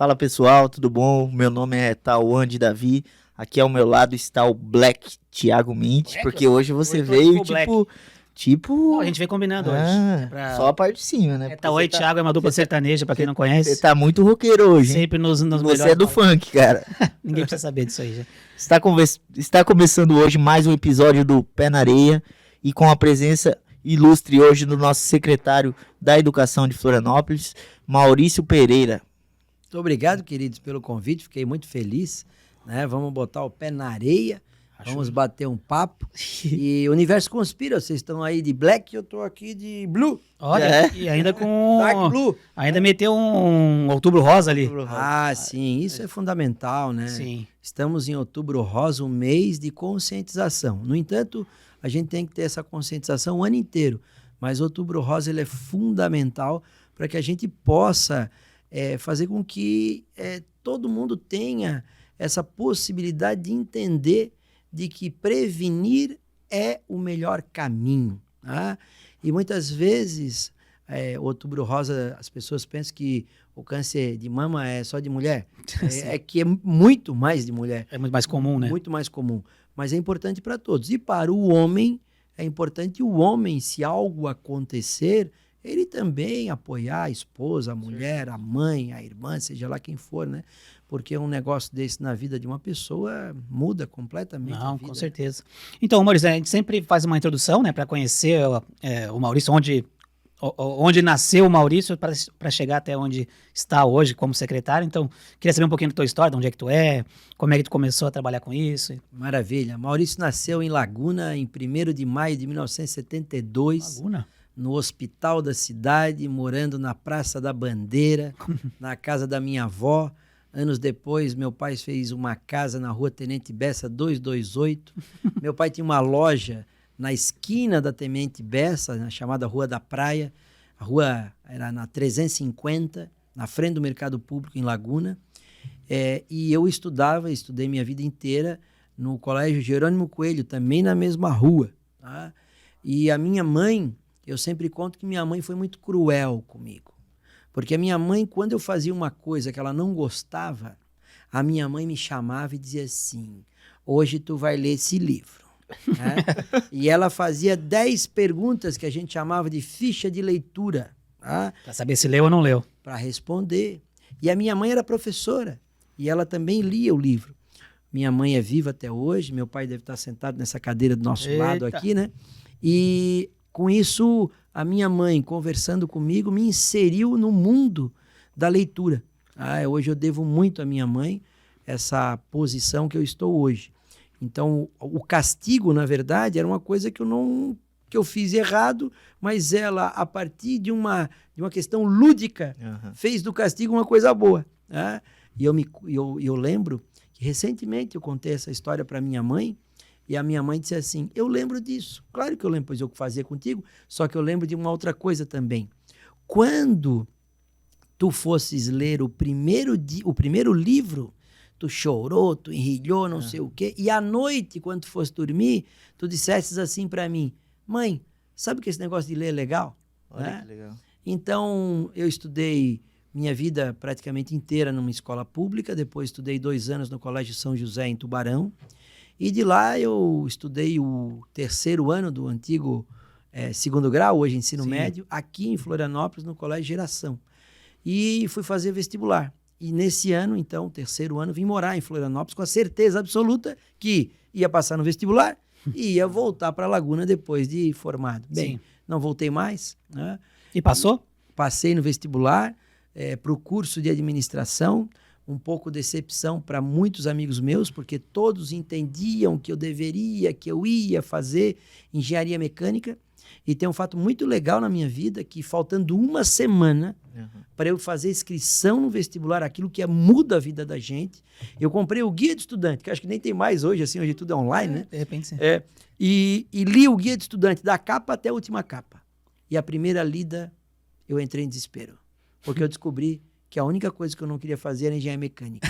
Fala pessoal, tudo bom? Meu nome é Tauan de Davi. Aqui ao meu lado está o Black Thiago Mint, porque hoje você veio tipo. Não, a gente vem combinando hoje. Só a parte de cima, né? Oi, Thiago é uma dupla sertaneja, pra quem não conhece. Você tá muito roqueiro hoje, hein? Sempre nos Você é do funk, cara. Ninguém precisa saber disso aí, já. Está começando hoje mais um episódio do Pé na Areia e com a presença ilustre hoje do nosso secretário da Educação de Florianópolis, Maurício Pereira. Muito obrigado, queridos, pelo convite. Fiquei muito feliz, né? Vamos botar o pé na areia, vamos bater um papo. E o universo conspira. Vocês estão aí de black, eu tô aqui de blue. Olha, e ainda com... Dark blue. Ainda meteu um outubro rosa ali. Ah, sim, isso é fundamental, né? Sim. Estamos em outubro rosa, um mês de conscientização. No entanto, a gente tem que ter essa conscientização o ano inteiro. Mas outubro rosa ele é fundamental para que a gente possa fazer com que todo mundo tenha essa possibilidade de entender de que prevenir é o melhor caminho. Tá? E muitas vezes, outubro rosa, as pessoas pensam que o câncer de mama é só de mulher. É que é muito mais de mulher. É muito mais comum, né? Muito mais comum. Mas é importante para todos. E para o homem, é importante o homem, se algo acontecer, ele também apoiar a esposa, a mulher, a mãe, a irmã, seja lá quem for, né? Porque um negócio desse na vida de uma pessoa muda completamente a vida. Com certeza. Então, Maurício, a gente sempre faz uma introdução, né, para conhecer o Maurício, onde nasceu o Maurício, para chegar até onde está hoje como secretário. Então, queria saber um pouquinho da tua história, de onde é que tu é, como é que tu começou a trabalhar com isso. Maravilha. Maurício nasceu em Laguna em 1º de maio de 1972. Laguna? No hospital da cidade, morando na Praça da Bandeira, na casa da minha avó. Anos depois, meu pai fez uma casa na rua Tenente Bessa 228. Meu pai tinha uma loja na esquina da Tenente Bessa, na chamada Rua da Praia. A rua era na 350, na frente do Mercado Público, em Laguna. E eu estudei minha vida inteira no Colégio Jerônimo Coelho, também na mesma rua. Tá? E a minha mãe, eu sempre conto que minha mãe foi muito cruel comigo. Porque a minha mãe, quando eu fazia uma coisa que ela não gostava, a minha mãe me chamava e dizia assim, hoje tu vai ler esse livro. Né? E ela fazia 10 perguntas que a gente chamava de ficha de leitura. Tá? Para saber se leu ou não leu. Para responder. E a minha mãe era professora e ela também lia o livro. Minha mãe é viva até hoje, meu pai deve estar sentado nessa cadeira do nosso lado aqui, né? E com isso, a minha mãe, conversando comigo, me inseriu no mundo da leitura. Hoje eu devo muito à minha mãe essa posição que eu estou hoje. Então, o castigo, na verdade, era uma coisa que eu fiz errado, mas ela, a partir de uma questão lúdica, fez do castigo uma coisa boa. Né? E eu lembro que recentemente eu contei essa história para minha mãe, e a minha mãe disse assim, eu lembro disso. Claro que eu lembro, pois eu fazia contigo, só que eu lembro de uma outra coisa também. Quando tu fosses ler o primeiro livro, tu chorou, tu enrilhou, não sei o quê, e à noite, quando tu fosse dormir, tu dissesses assim para mim, mãe, sabe que esse negócio de ler é legal? Olha que legal. Então, eu estudei minha vida praticamente inteira numa escola pública, depois estudei 2 anos no Colégio São José, em Tubarão, e de lá eu estudei o 3º ano do antigo 2º grau, hoje ensino médio, aqui em Florianópolis, no Colégio Geração. E fui fazer vestibular. E nesse ano, então, 3º ano, vim morar em Florianópolis com a certeza absoluta que ia passar no vestibular e ia voltar para Laguna depois de formado. Bem, não voltei mais. Né? E passou? Passei no vestibular para o curso de administração. Um pouco decepção para muitos amigos meus, porque todos entendiam que eu ia fazer engenharia mecânica. E tem um fato muito legal na minha vida, que faltando uma semana para eu fazer inscrição no vestibular, aquilo que muda a vida da gente, eu comprei o guia de estudante, que acho que nem tem mais hoje, assim, hoje tudo é online, né? De repente sim. E li o guia de estudante, da capa até a última capa. E a primeira lida, eu entrei em desespero, porque eu descobri que a única coisa que eu não queria fazer era engenharia mecânica,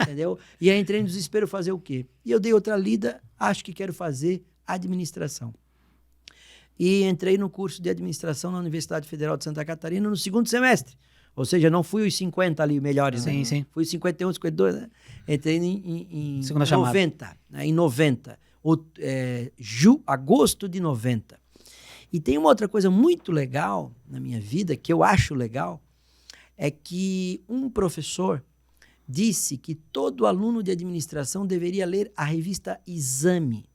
entendeu? E aí entrei no desespero fazer o quê? E eu dei outra lida, acho que quero fazer administração. E entrei no curso de administração na Universidade Federal de Santa Catarina no 2º semestre. Ou seja, não fui os 50 ali melhores, Sim, né? sim. Fui 51, 52, né? Entrei em Segunda chamada. 90, né? Em 90. Agosto de 90. E tem uma outra coisa muito legal na minha vida, que eu acho legal, é que um professor disse que todo aluno de administração deveria ler a revista Exame.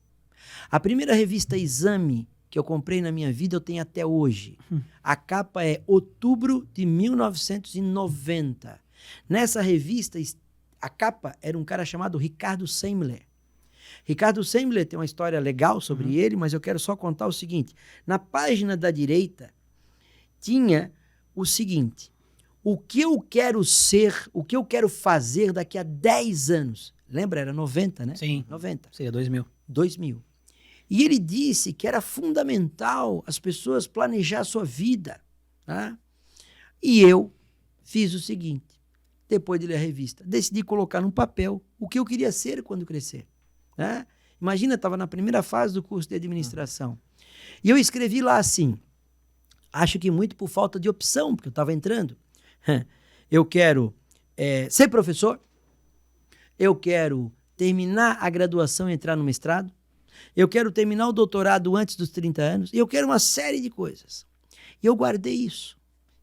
A primeira revista Exame que eu comprei na minha vida eu tenho até hoje. A capa é outubro de 1990. Nessa revista, a capa era um cara chamado Ricardo Semler. Ricardo Semler tem uma história legal sobre ele, mas eu quero só contar o seguinte. Na página da direita tinha o seguinte: o que eu quero ser, o que eu quero fazer daqui a 10 anos. Lembra? Era 90, né? Sim. 90. Seria 2000. 2000. E ele disse que era fundamental as pessoas planejar a sua vida. Tá? E eu fiz o seguinte, depois de ler a revista, decidi colocar num papel o que eu queria ser quando crescer. Tá? Imagina, estava na primeira fase do curso de administração. E eu escrevi lá assim, acho que muito por falta de opção, porque eu estava entrando. Eu quero ser professor, eu quero terminar a graduação e entrar no mestrado, eu quero terminar o doutorado antes dos 30 anos, e eu quero uma série de coisas. E eu guardei isso.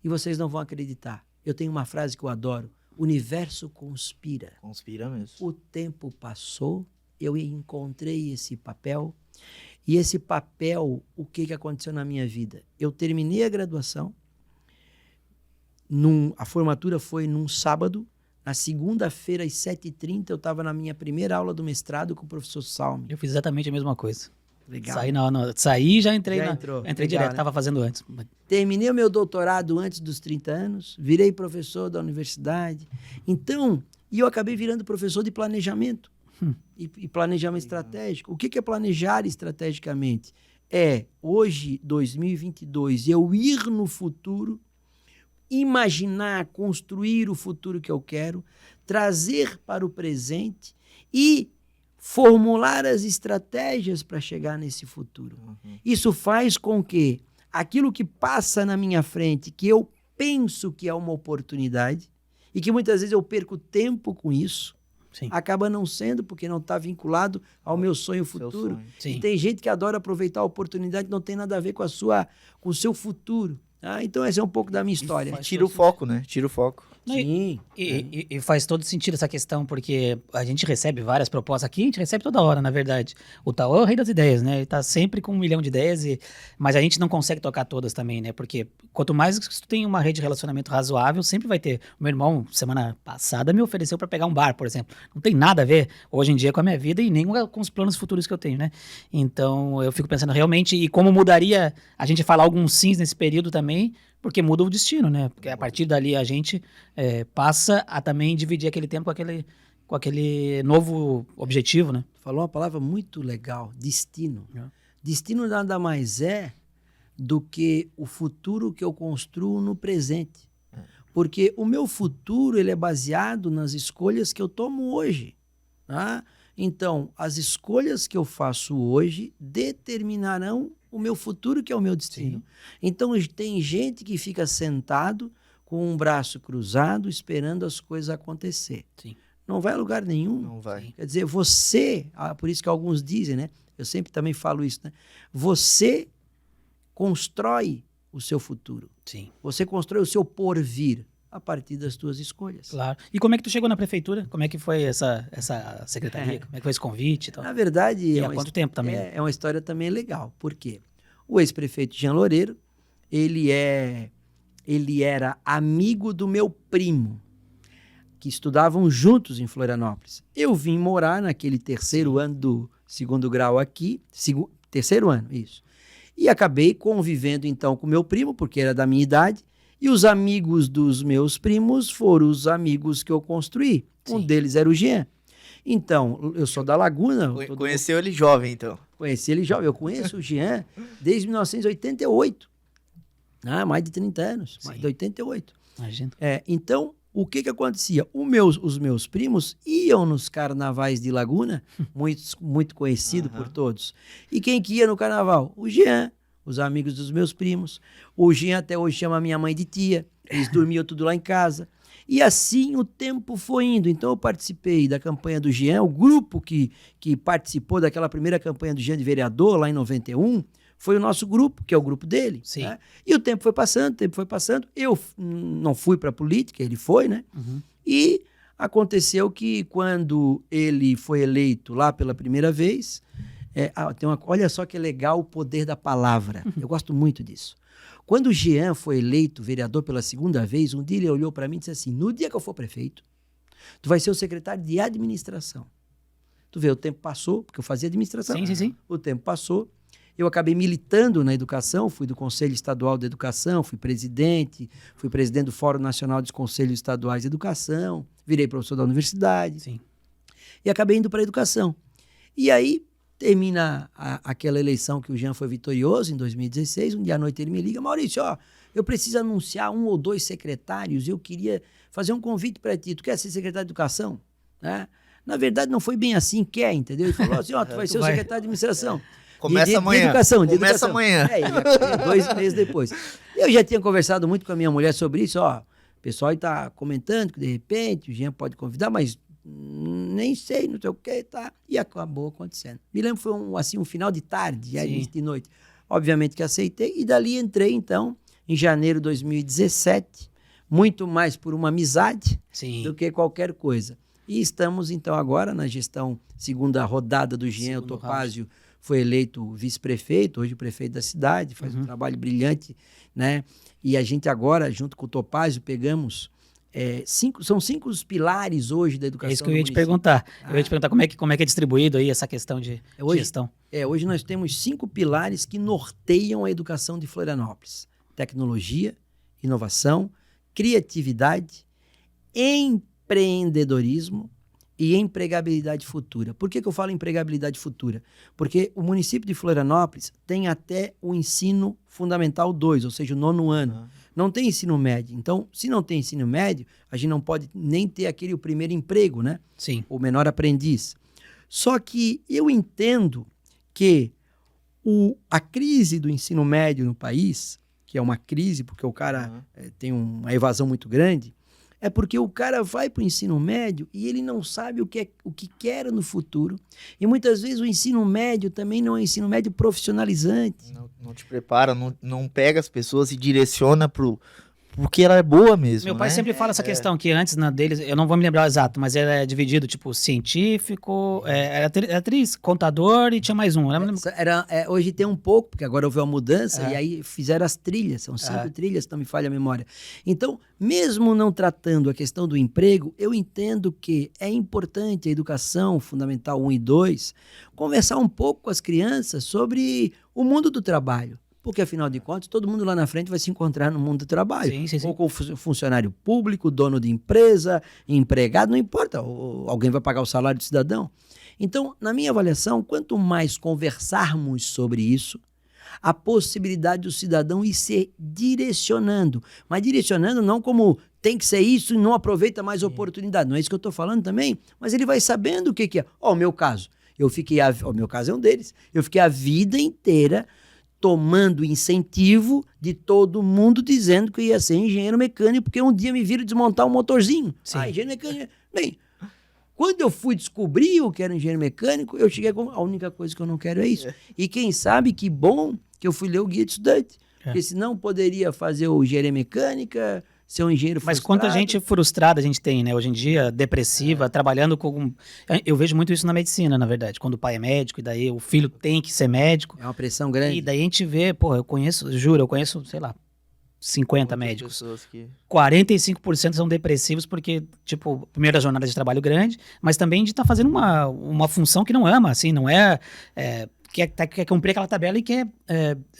E vocês não vão acreditar. Eu tenho uma frase que eu adoro. O universo conspira. Conspira mesmo. O tempo passou, eu encontrei esse papel. E esse papel, o que aconteceu na minha vida? Eu terminei a graduação. A formatura foi num sábado. Na segunda-feira, às 7h30, eu estava na minha primeira aula do mestrado com o professor Salme. Eu fiz exatamente a mesma coisa. Legal. Saí e já entrei. Entrou. Entrei Legal, direto, né? estava fazendo antes. Terminei o meu doutorado antes dos 30 anos, virei professor da universidade. Então, eu acabei virando professor de planejamento e planejamento estratégico. O que é planejar estrategicamente? É, hoje, 2022, eu ir no futuro, imaginar, construir o futuro que eu quero, trazer para o presente e formular as estratégias para chegar nesse futuro. Isso faz com que aquilo que passa na minha frente, que eu penso que é uma oportunidade, e que muitas vezes eu perco tempo com isso, Sim. acaba não sendo, porque não está vinculado ao meu sonho futuro. sonho. Sim. E tem gente que adora aproveitar a oportunidade que não tem nada a ver com o seu futuro. Ah, então essa é um pouco da minha história. E tira o foco, né? Tira o foco. Sim. E faz todo sentido essa questão, porque a gente recebe várias propostas aqui, a gente recebe toda hora, na verdade. O Tauan é o rei das ideias, né? Ele tá sempre com 1 milhão de ideias, mas a gente não consegue tocar todas também, né? Porque quanto mais tu tem uma rede de relacionamento razoável, sempre vai ter. O meu irmão, semana passada, me ofereceu para pegar um bar, por exemplo. Não tem nada a ver, hoje em dia, com a minha vida e nem com os planos futuros que eu tenho, né? Então, eu fico pensando realmente, e como mudaria a gente falar alguns sims nesse período também, porque muda o destino, né? Porque a partir dali a gente passa a também dividir aquele tempo com aquele novo objetivo, né? Falou uma palavra muito legal, destino. Destino nada mais é do que o futuro que eu construo no presente. Porque o meu futuro ele é baseado nas escolhas que eu tomo hoje. Tá? Então, as escolhas que eu faço hoje determinarão o meu futuro, que é o meu destino. Sim. Então, tem gente que fica sentado com um braço cruzado, esperando as coisas acontecer. Sim. Não vai a lugar nenhum. Não vai. Quer dizer, você, por isso que alguns dizem, né? Eu sempre também falo isso, né? Você constrói o seu futuro. Sim. Você constrói o seu porvir a partir das tuas escolhas. Claro. E como é que tu chegou na prefeitura? Como é que foi essa secretaria? Como é que foi esse convite e tal? Na verdade... E há quanto tempo também? É uma história também legal. Por quê? O ex-prefeito Jean Loureiro, ele era amigo do meu primo, que estudavam juntos em Florianópolis. Eu vim morar naquele terceiro ano do segundo grau aqui, terceiro ano, isso. E acabei convivendo então com meu primo, porque era da minha idade, e os amigos dos meus primos foram os amigos que eu construí. Sim. Um deles era o Jean. Então, eu sou da Laguna. Conheceu ele jovem, então. Conheci ele jovem. Eu conheço o Jean desde 1988. Mais de 30 anos. Sim. Mais de 88. Imagina. Então, o que acontecia? Os meus primos iam nos carnavais de Laguna, muito conhecido por todos. E quem que ia no carnaval? O Jean, os amigos dos meus primos. O Jean até hoje chama minha mãe de tia. Eles dormiam tudo lá em casa. E assim o tempo foi indo. Então eu participei da campanha do Jean, o grupo que participou daquela primeira campanha do Jean de vereador, lá em 91, foi o nosso grupo, que é o grupo dele. Sim. Né? E o tempo foi passando. Eu não fui para a política, ele foi, né? Uhum. E aconteceu que quando ele foi eleito lá pela primeira vez, olha só que legal o poder da palavra. Eu gosto muito disso. Quando o Jean foi eleito vereador pela segunda vez, um dia ele olhou para mim e disse assim, no dia que eu for prefeito, tu vai ser o secretário de administração. Tu vê, o tempo passou, porque eu fazia administração. Sim. O tempo passou. Eu acabei militando na educação, fui do Conselho Estadual de Educação, fui presidente do Fórum Nacional dos Conselhos Estaduais de Educação, virei professor da universidade. Sim. E acabei indo para a educação. E aí, termina aquela eleição que o Jean foi vitorioso, em 2016, um dia à noite ele me liga, Maurício, eu preciso anunciar 1 ou 2 secretários, eu queria fazer um convite para ti, tu quer ser secretário de Educação? Né? Na verdade, não foi bem assim, entendeu? Ele falou assim, tu vai ser o secretário de Administração. Começa amanhã. De educação. Amanhã. Ia 2 meses depois. Eu já tinha conversado muito com a minha mulher sobre isso, o pessoal está comentando que de repente o Jean pode convidar, mas nem sei, não sei o que, tá? E acabou acontecendo. Me lembro que foi um final de tarde, início de noite. Obviamente que aceitei, e dali entrei, então, em janeiro de 2017, muito mais por uma amizade do que qualquer coisa. E estamos, então, agora na gestão, segunda rodada do Jean, o Topázio foi eleito vice-prefeito, hoje o prefeito da cidade, faz um trabalho brilhante, né? E a gente agora, junto com o Topázio, pegamos... são 5 os pilares hoje da educação. É isso que eu ia te perguntar. Eu ia te perguntar como é que é distribuído aí essa questão de gestão. Hoje nós temos 5 pilares que norteiam a educação de Florianópolis. Tecnologia, inovação, criatividade, empreendedorismo e empregabilidade futura. Por que eu falo empregabilidade futura? Porque o município de Florianópolis tem até o ensino fundamental 2, ou seja, o 9º ano. Não tem ensino médio. Então, se não tem ensino médio, a gente não pode nem ter o primeiro emprego, né? Sim. O menor aprendiz. Só que eu entendo que a crise do ensino médio no país, que é uma crise porque o cara tem uma evasão muito grande, é porque o cara vai para o ensino médio e ele não sabe o que quer no futuro. E muitas vezes o ensino médio também não é um ensino médio profissionalizante. Não te prepara, não pega as pessoas e direciona porque ela é boa mesmo. Meu pai né? sempre fala essa questão, que antes deles, eu não vou me lembrar o exato, mas era dividido, tipo, científico, era atriz, contador e tinha mais um. Hoje tem um pouco, porque agora houve uma mudança e aí fizeram as trilhas, são 5 trilhas, não me falha a memória. Então, mesmo não tratando a questão do emprego, eu entendo que é importante a educação fundamental 1 e 2 conversar um pouco com as crianças sobre o mundo do trabalho. Porque, afinal de contas, todo mundo lá na frente vai se encontrar no mundo do trabalho. Sim. Ou com funcionário público, dono de empresa, empregado, não importa. Alguém vai pagar o salário do cidadão. Então, na minha avaliação, quanto mais conversarmos sobre isso, a possibilidade do cidadão ir se direcionando. Mas direcionando não como tem que ser isso e não aproveita mais a oportunidade. Não é isso que eu estou falando também, mas ele vai sabendo o que é. O meu caso. O meu caso é um deles. Eu fiquei a vida inteira tomando incentivo de todo mundo dizendo que eu ia ser engenheiro mecânico, porque um dia me viram desmontar um motorzinho. Engenheiro mecânico. Bem, quando eu fui descobrir o que era engenheiro mecânico, eu cheguei com a única coisa que eu não quero é isso. E quem sabe que bom que eu fui ler o guia de estudante. Porque senão poderia fazer o engenharia mecânica, ser um engenheiro frustrado. Mas quanta gente frustrada a gente tem, né? Hoje em dia, depressiva, trabalhando com... Eu vejo muito isso na medicina, na verdade. Quando o pai é médico, e daí o filho tem que ser médico. É uma pressão grande. E daí a gente vê, eu conheço, sei lá, 50 médicos. 45% são depressivos porque, tipo, primeiro a jornada de trabalho grande, mas também de estar fazendo uma função que não ama, assim, não quer cumprir aquela tabela e quer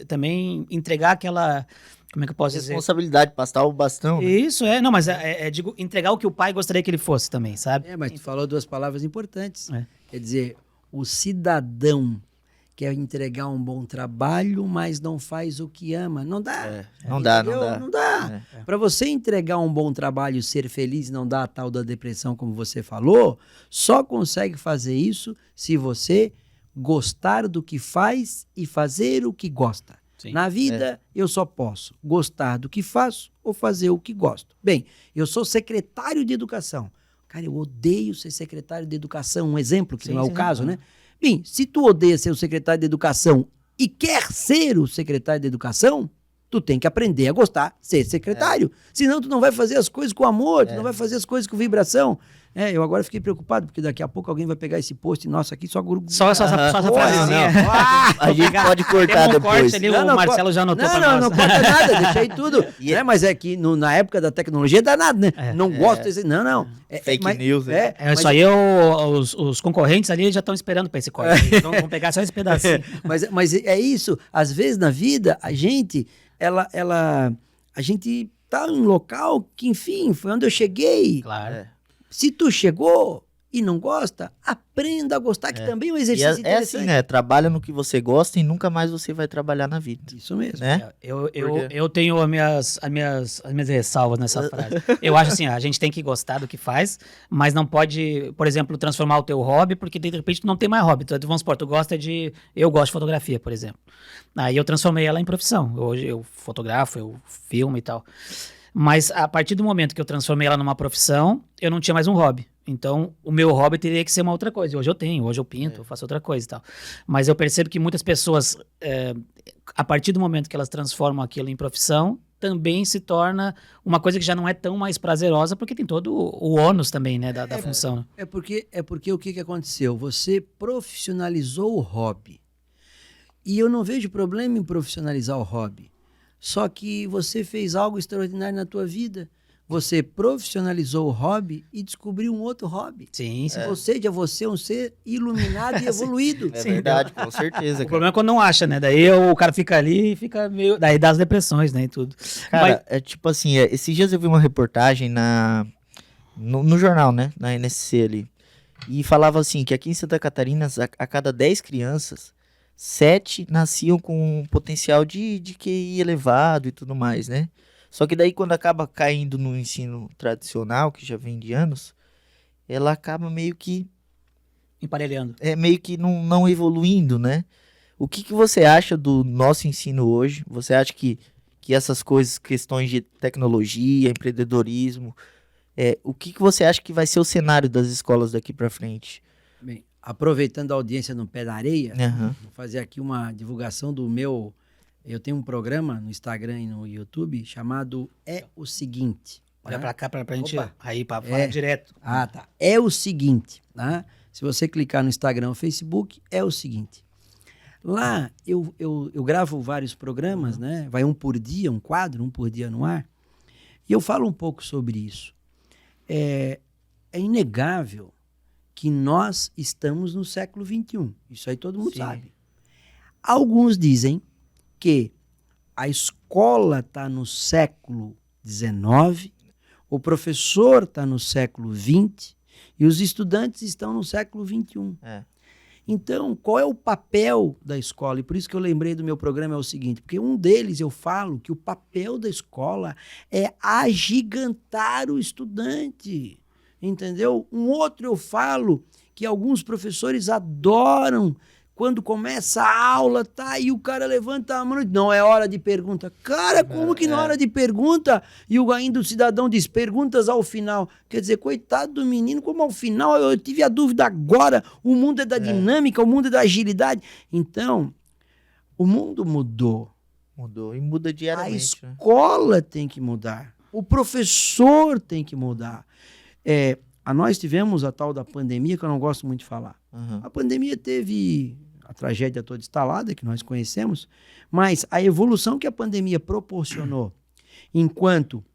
também entregar aquela... Como é que eu posso dizer? Responsabilidade, passar o bastão. Né? Isso, mas digo, entregar o que o pai gostaria que ele fosse também, sabe? Mas tu falou 2 palavras importantes. Quer dizer, o cidadão quer entregar um bom trabalho, mas não faz o que ama. Não dá. Não dá. Para você entregar um bom trabalho, ser feliz, não dar a tal da depressão, como você falou, só consegue fazer isso se você gostar do que faz e fazer o que gosta. Sim. Na vida, eu só posso gostar do que faço ou fazer o que gosto. Bem, eu sou secretário de educação. Cara, eu odeio ser secretário de educação. Um exemplo, que Sim, não é sim, o caso, sim. né? Bem, se tu odeia ser o secretário de educação e quer ser o secretário de educação, tu tem que aprender a gostar de ser secretário. Senão tu não vai fazer as coisas com amor, tu não vai fazer as coisas com vibração. Eu agora fiquei preocupado, porque daqui a pouco alguém vai pegar esse post nosso aqui só... Só essa Porra, frasezinha. A gente pode cortar Tem um depois. corte ali, o Marcelo já anotou pra nós. Não corta nada, deixei tudo. E né? Mas é que na época da tecnologia é danado, né? Não gosto desse... Não. Fake news, né? Isso aí, os concorrentes ali já estão esperando pra esse corte. Então vão pegar só esse pedacinho. Mas é isso. Às vezes na vida, a gente tá em um local que, enfim, foi onde eu cheguei. Claro. Se tu chegou e não gosta, aprenda a gostar, que também é um E exercício é interessante. assim, né? Trabalha no que você gosta e nunca mais você vai trabalhar na vida. Isso mesmo. Né? Eu tenho as minhas ressalvas nessa frase. Eu acho assim, a gente tem que gostar do que faz, mas não pode, por exemplo, transformar o teu hobby, porque de repente tu não tem mais hobby. Vamos supor, eu gosto de fotografia, por exemplo. Aí eu transformei ela em profissão. Hoje eu fotografo, eu filmo e tal. Mas a partir do momento que eu transformei ela numa profissão, eu não tinha mais um hobby. Então, o meu hobby teria que ser uma outra coisa. Hoje eu pinto, eu faço outra coisa e tal. Mas eu percebo que muitas pessoas, a partir do momento que elas transformam aquilo em profissão, também se torna uma coisa que já não é tão mais prazerosa, porque tem todo o ônus também, né, da função. Né? É porque o que aconteceu? Você profissionalizou o hobby. E eu não vejo problema em profissionalizar o hobby. Só que você fez algo extraordinário na tua vida. Você profissionalizou o hobby e descobriu um outro hobby. Sim. Ou seja, você é um ser iluminado e evoluído. É verdade, com certeza. O problema é quando não acha, né? Daí o cara fica ali e fica meio... Daí dá as depressões, né, e tudo. Cara, é tipo assim, esses dias eu vi uma reportagem no jornal, né, na NSC ali, e falava assim, que aqui em Santa Catarina, a cada 10 crianças, 7 nasciam com um potencial de QI elevado e tudo mais, né? Só que daí quando acaba caindo no ensino tradicional, que já vem de anos, ela acaba meio que Emparelhando. não evoluindo, né? O que você acha do nosso ensino hoje? Você acha que essas coisas, questões de tecnologia, empreendedorismo, o que você acha que vai ser o cenário das escolas daqui para frente? Bem, aproveitando a audiência no Pé da Areia, Uhum. vou fazer aqui uma divulgação do meu... Eu tenho um programa no Instagram e no YouTube chamado É o Seguinte. Olha pra cá, pra gente Opa. aí, pra falar direto. Ah, tá. É o seguinte, tá? Se você clicar no Instagram ou Facebook, é o seguinte. Lá eu gravo vários programas, né? Vai um por dia, um quadro, um por dia no ar. E eu falo um pouco sobre isso. É inegável que nós estamos no século XXI. Isso aí todo mundo Sim. sabe. Alguns dizem que a escola está no século XIX, o professor está no século XX e os estudantes estão no século XXI. Então, qual é o papel da escola? E por isso que eu lembrei do meu programa é o seguinte, porque um deles eu falo que o papel da escola é agigantar o estudante, entendeu? Um outro eu falo que alguns professores adoram quando começa a aula, tá? E o cara levanta a mão e diz, não, é hora de pergunta. Cara, como que na hora de pergunta? E ainda o cidadão diz, perguntas ao final. Quer dizer, coitado do menino, como ao final, eu tive a dúvida agora, o mundo é da dinâmica, o mundo é da agilidade. Então, o mundo mudou. Mudou e muda A diariamente. Né? escola tem que mudar. O professor tem que mudar. Nós tivemos a tal da pandemia, que eu não gosto muito de falar. Uhum. A pandemia teve a tragédia toda instalada, que nós conhecemos, mas a evolução que a pandemia proporcionou, enquanto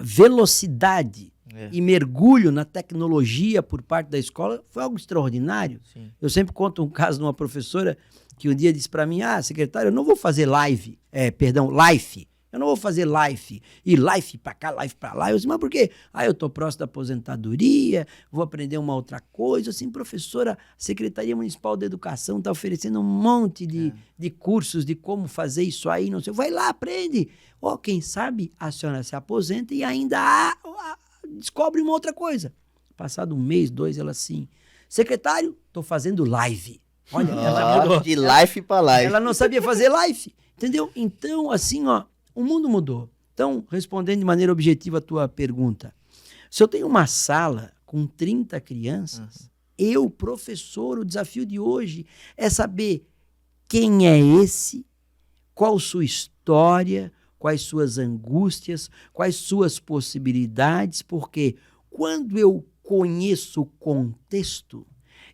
velocidade e mergulho na tecnologia por parte da escola, foi algo extraordinário. Sim. Eu sempre conto um caso de uma professora que um dia disse para mim, secretário, eu não vou fazer live. Eu não vou fazer live, e live para cá, live para lá. Eu disse, mas por quê? Eu estou próximo da aposentadoria, vou aprender uma outra coisa. Assim, professora, a Secretaria Municipal de Educação está oferecendo um monte de cursos de como fazer isso aí, não sei. Vai lá, aprende. Quem sabe a senhora se aposenta e ainda descobre uma outra coisa. Passado 1 mês, 2, ela assim, secretário, estou fazendo live. Olha, ela De life para life. ela não sabia fazer live. Entendeu? Então, assim, ó, o mundo mudou. Então, respondendo de maneira objetiva a tua pergunta, se eu tenho uma sala com 30 crianças, eu, professor, o desafio de hoje é saber quem é esse, qual sua história, quais suas angústias, quais suas possibilidades, porque quando eu conheço o contexto,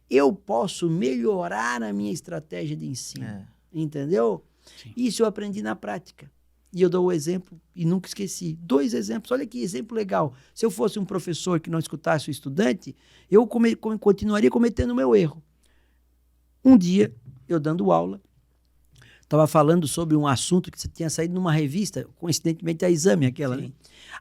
eu posso melhorar a minha estratégia de ensino. Entendeu? Sim. Isso eu aprendi na prática. E eu dou o exemplo e nunca esqueci. 2 exemplos. Olha que exemplo legal. Se eu fosse um professor que não escutasse o estudante, eu continuaria cometendo o meu erro. Um dia, eu dando aula, estava falando sobre um assunto que tinha saído numa revista, coincidentemente a Exame, aquela, né?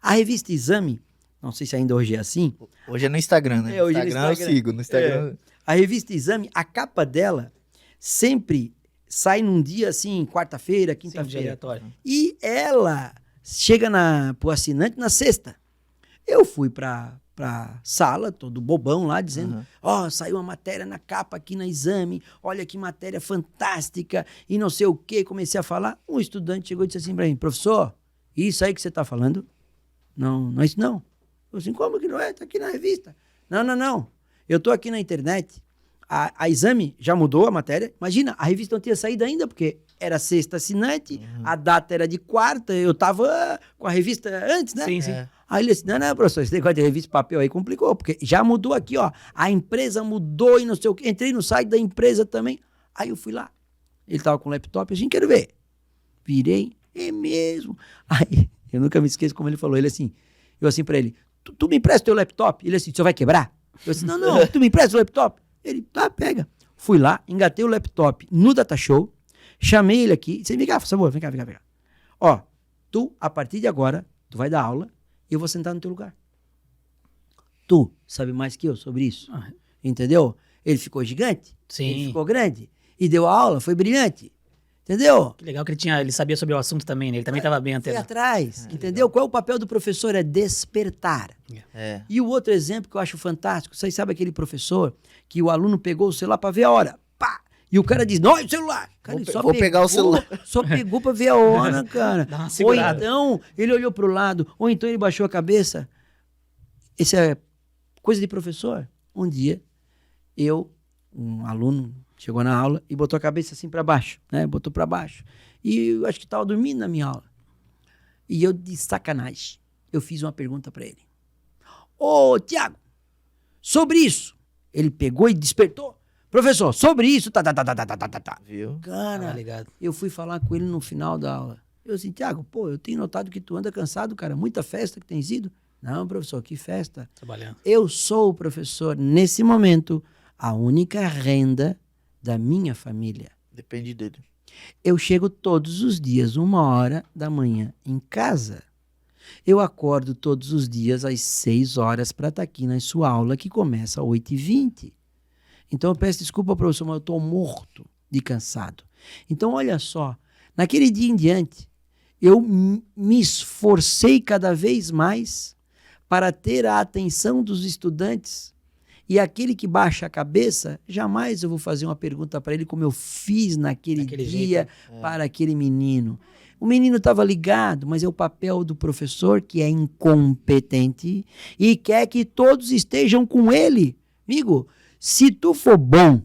A revista Exame, não sei se ainda hoje é assim. Hoje é no Instagram, né? Hoje no Instagram eu sigo. No Instagram... A revista Exame, a capa dela sempre sai num dia assim, quarta-feira, Sim, quinta-feira. aleatório. E ela chega pro assinante na sexta. Eu fui pra sala, todo bobão lá, dizendo, saiu uma matéria na capa aqui na Exame, olha que matéria fantástica, e não sei o quê. Comecei a falar, um estudante chegou e disse assim pra mim, professor, isso aí que você tá falando? Não é isso não. Eu assim, como que não é? Tá aqui na revista. Não. Eu tô aqui na internet. A Exame já mudou a matéria. Imagina, a revista não tinha saído ainda, porque era sexta assinante, a data era de quarta, eu tava com a revista antes, né? Sim. Aí ele disse, não, professor, esse negócio de revista papel aí complicou, porque já mudou aqui, ó. A empresa mudou e não sei o quê. Entrei no site da empresa também. Aí eu fui lá. Ele tava com o laptop, assim, quero ver. Virei, é mesmo. Aí, eu nunca me esqueço como ele falou. Ele assim, eu assim pra ele, tu me empresta teu laptop? Ele assim, o senhor vai quebrar? Eu assim, não, tu me empresta o laptop? Ele, tá, pega. Fui lá, engatei o laptop no Data Show, chamei ele aqui, disse, vem cá, por favor, vem cá. Ó, tu, a partir de agora, tu vai dar aula e eu vou sentar no teu lugar. Tu sabe mais que eu sobre isso. Entendeu? Ele ficou gigante, Sim. ele ficou grande e deu a aula, foi brilhante. Entendeu? Que legal que ele sabia sobre o assunto também, né? Ele também estava bem Foi antenado. atrás, entendeu? Qual é o papel do professor? É despertar. E o outro exemplo que eu acho fantástico, vocês sabem aquele professor que o aluno pegou o celular para ver a hora, pá! E o cara diz, não, é o celular! Cara, Vou pegar o celular. Só pegou para ver a hora, cara. Dá uma Ou segurada. então, ele olhou pro lado, ou então ele baixou a cabeça. Isso é coisa de professor. Um dia, um aluno chegou na aula e botou a cabeça assim para baixo, né? Botou para baixo. E eu acho que estava dormindo na minha aula. E eu, de sacanagem, eu fiz uma pergunta para ele. Ô, Tiago, sobre isso. Ele pegou e despertou. Professor, sobre isso, tá. Viu? Cara, Tava ligado. eu fui falar com ele no final da aula. Eu assim, Tiago, pô, eu tenho notado que tu anda cansado, cara. Muita festa que tem sido. Não, professor, que festa. Trabalhando. Eu sou, professor, nesse momento, a única renda da minha família. Depende dele. Eu chego todos os dias, 1h em casa. Eu acordo todos os dias às 6h para estar aqui na sua aula, que começa às 8h20. Então eu peço desculpa, professor, mas eu estou morto de cansado. Então, olha só, naquele dia em diante, eu me esforcei cada vez mais para ter a atenção dos estudantes. E aquele que baixa a cabeça, jamais eu vou fazer uma pergunta para ele como eu fiz naquele dia para aquele menino. O menino estava ligado, mas é o papel do professor que é incompetente e quer que todos estejam com ele. Amigo, se tu for bom,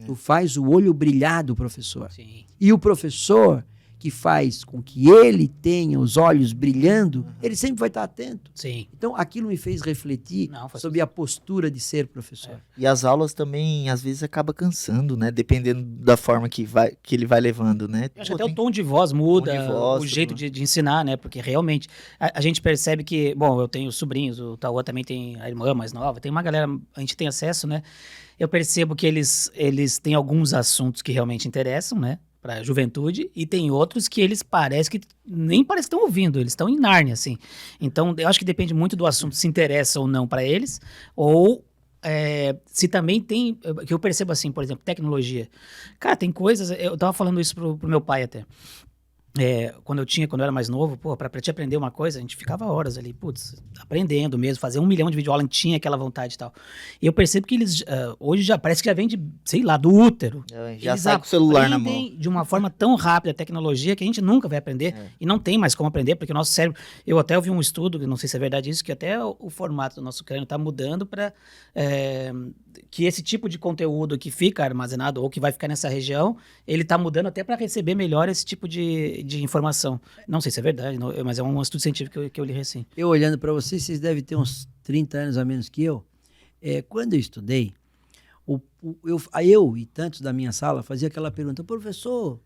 tu faz o olho brilhar do professor. Sim. E o professor que faz com que ele tenha os olhos brilhando, ele sempre vai estar atento. Sim. Então, aquilo me fez refletir sobre a postura de ser professor. E as aulas também, às vezes, acaba cansando, né? Dependendo da forma que ele vai levando, né? Eu acho que até o tom de voz muda, tom de voz, o jeito de ensinar, né? Porque realmente a gente percebe que, bom, eu tenho sobrinhos, o Tauã também tem a irmã mais nova, tem uma galera, a gente tem acesso, né? Eu percebo que eles têm alguns assuntos que realmente interessam, né? Para a juventude, e tem outros que eles nem parece que estão ouvindo, eles estão em Nárnia, assim. Então, eu acho que depende muito do assunto, se interessa ou não para eles, ou se também tem, que eu percebo assim, por exemplo, tecnologia. Cara, tem coisas, eu tava falando isso pro meu pai até. quando eu era mais novo, pô, pra te aprender uma coisa, a gente ficava horas ali, putz, aprendendo mesmo, fazer 1 milhão de videoaulas, a gente tinha aquela vontade e tal. E eu percebo que eles, hoje já parece que já vem de, sei lá, do útero. Já Eles sai com o celular na mão. aprendem de uma forma tão rápida a tecnologia que a gente nunca vai aprender e não tem mais como aprender, porque o nosso cérebro, eu até ouvi um estudo, não sei se é verdade isso, que até o formato do nosso crânio está mudando para que esse tipo de conteúdo que fica armazenado ou que vai ficar nessa região, ele está mudando até para receber melhor esse tipo de informação. Não sei se é verdade, mas é um estudo científico que eu li recém. Eu olhando para vocês devem ter uns 30 anos a menos que eu. Quando eu estudei, eu e tantos da minha sala fazia aquela pergunta: professor,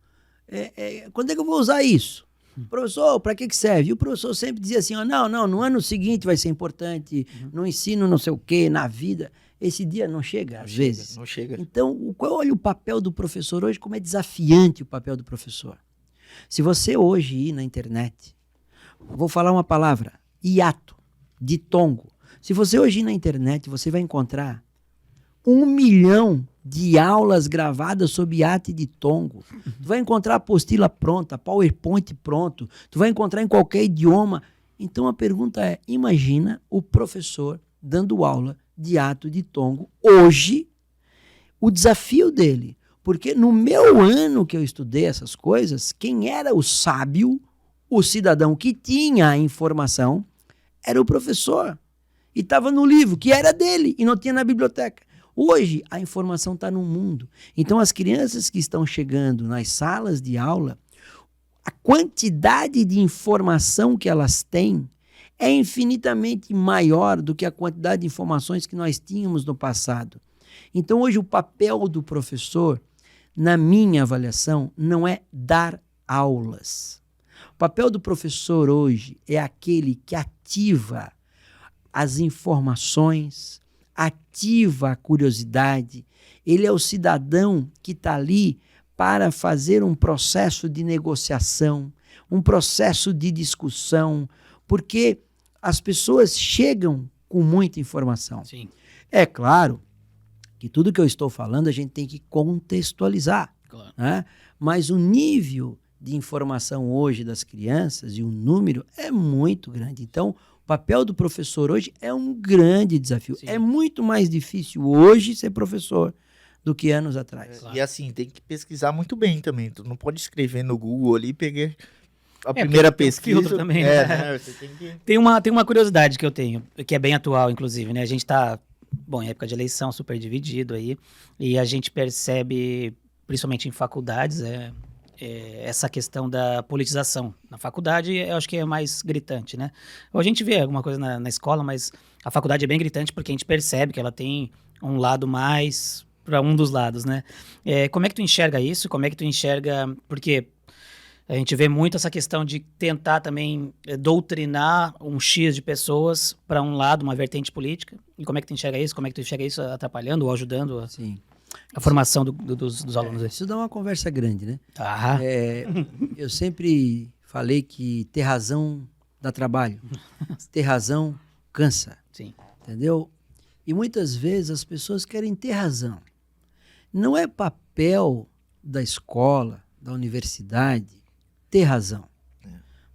quando é que eu vou usar isso? Professor, para que serve? E o professor sempre dizia assim: não, no ano seguinte vai ser importante, no ensino não sei o quê, na vida. Esse dia não chega, às vezes. Não chega. Então, olha o papel do professor hoje, como é desafiante o papel do professor. Se você hoje ir na internet, vou falar uma palavra, hiato, ditongo. Se você hoje ir na internet, você vai encontrar 1 milhão de aulas gravadas sobre hiato e ditongo. Tu vai encontrar apostila pronta, PowerPoint pronto, tu vai encontrar em qualquer idioma. Então a pergunta é, imagina o professor dando aula de hiato e ditongo hoje, o desafio dele. Porque no meu ano que eu estudei essas coisas, quem era o sábio, o cidadão que tinha a informação, era o professor. E estava no livro, que era dele, e não tinha na biblioteca. Hoje, a informação está no mundo. Então, as crianças que estão chegando nas salas de aula, a quantidade de informação que elas têm é infinitamente maior do que a quantidade de informações que nós tínhamos no passado. Então, hoje, o papel do professor, na minha avaliação, não é dar aulas. O papel do professor hoje é aquele que ativa as informações, ativa a curiosidade. Ele é o cidadão que está ali para fazer um processo de negociação, um processo de discussão, porque as pessoas chegam com muita informação. Sim. É claro que tudo que eu estou falando a gente tem que contextualizar, Claro. né? Mas o nível de informação hoje das crianças e o número é muito grande. Então, o papel do professor hoje é um grande desafio. Sim. É muito mais difícil hoje ser professor do que anos atrás. Claro. E assim, tem que pesquisar muito bem também. Tu não pode escrever no Google ali e pegar a primeira porque tem um pesquisa. filtro também, né? né? Você tem que... Tem uma curiosidade que eu tenho, que é bem atual, inclusive, né? A gente tá, em época de eleição, super dividido aí, e a gente percebe, principalmente em faculdades, essa questão da politização. Na faculdade, eu acho que é mais gritante, né? Ou a gente vê alguma coisa na escola, mas a faculdade é bem gritante porque a gente percebe que ela tem um lado mais para um dos lados, né? Como é que tu enxerga isso? Como é que tu enxerga... Porque a gente vê muito essa questão de tentar também doutrinar um X de pessoas para um lado, uma vertente política. E como é que tu enxerga isso? Como é que tu enxerga isso atrapalhando ou ajudando Sim. a formação dos alunos? Isso dá uma conversa grande, né? Tá. Eu sempre falei que ter razão dá trabalho. Ter razão cansa. Sim. Entendeu? E muitas vezes as pessoas querem ter razão. Não é papel da escola, da universidade, ter razão.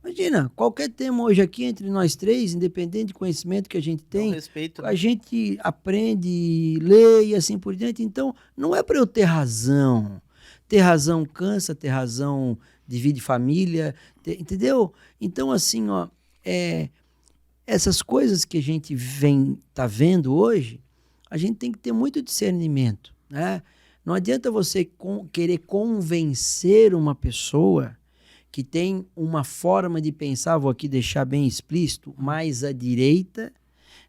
Imagina, qualquer tema hoje aqui entre nós três, independente do conhecimento que a gente tem, respeito, a gente aprende, lê e assim por diante. Então, não é para eu ter razão. Ter razão cansa, ter razão divide família, entendeu? Então, assim, ó, essas coisas que a gente tá vendo hoje, a gente tem que ter muito discernimento, né? Não adianta você querer convencer uma pessoa que tem uma forma de pensar, vou aqui deixar bem explícito, mais à direita,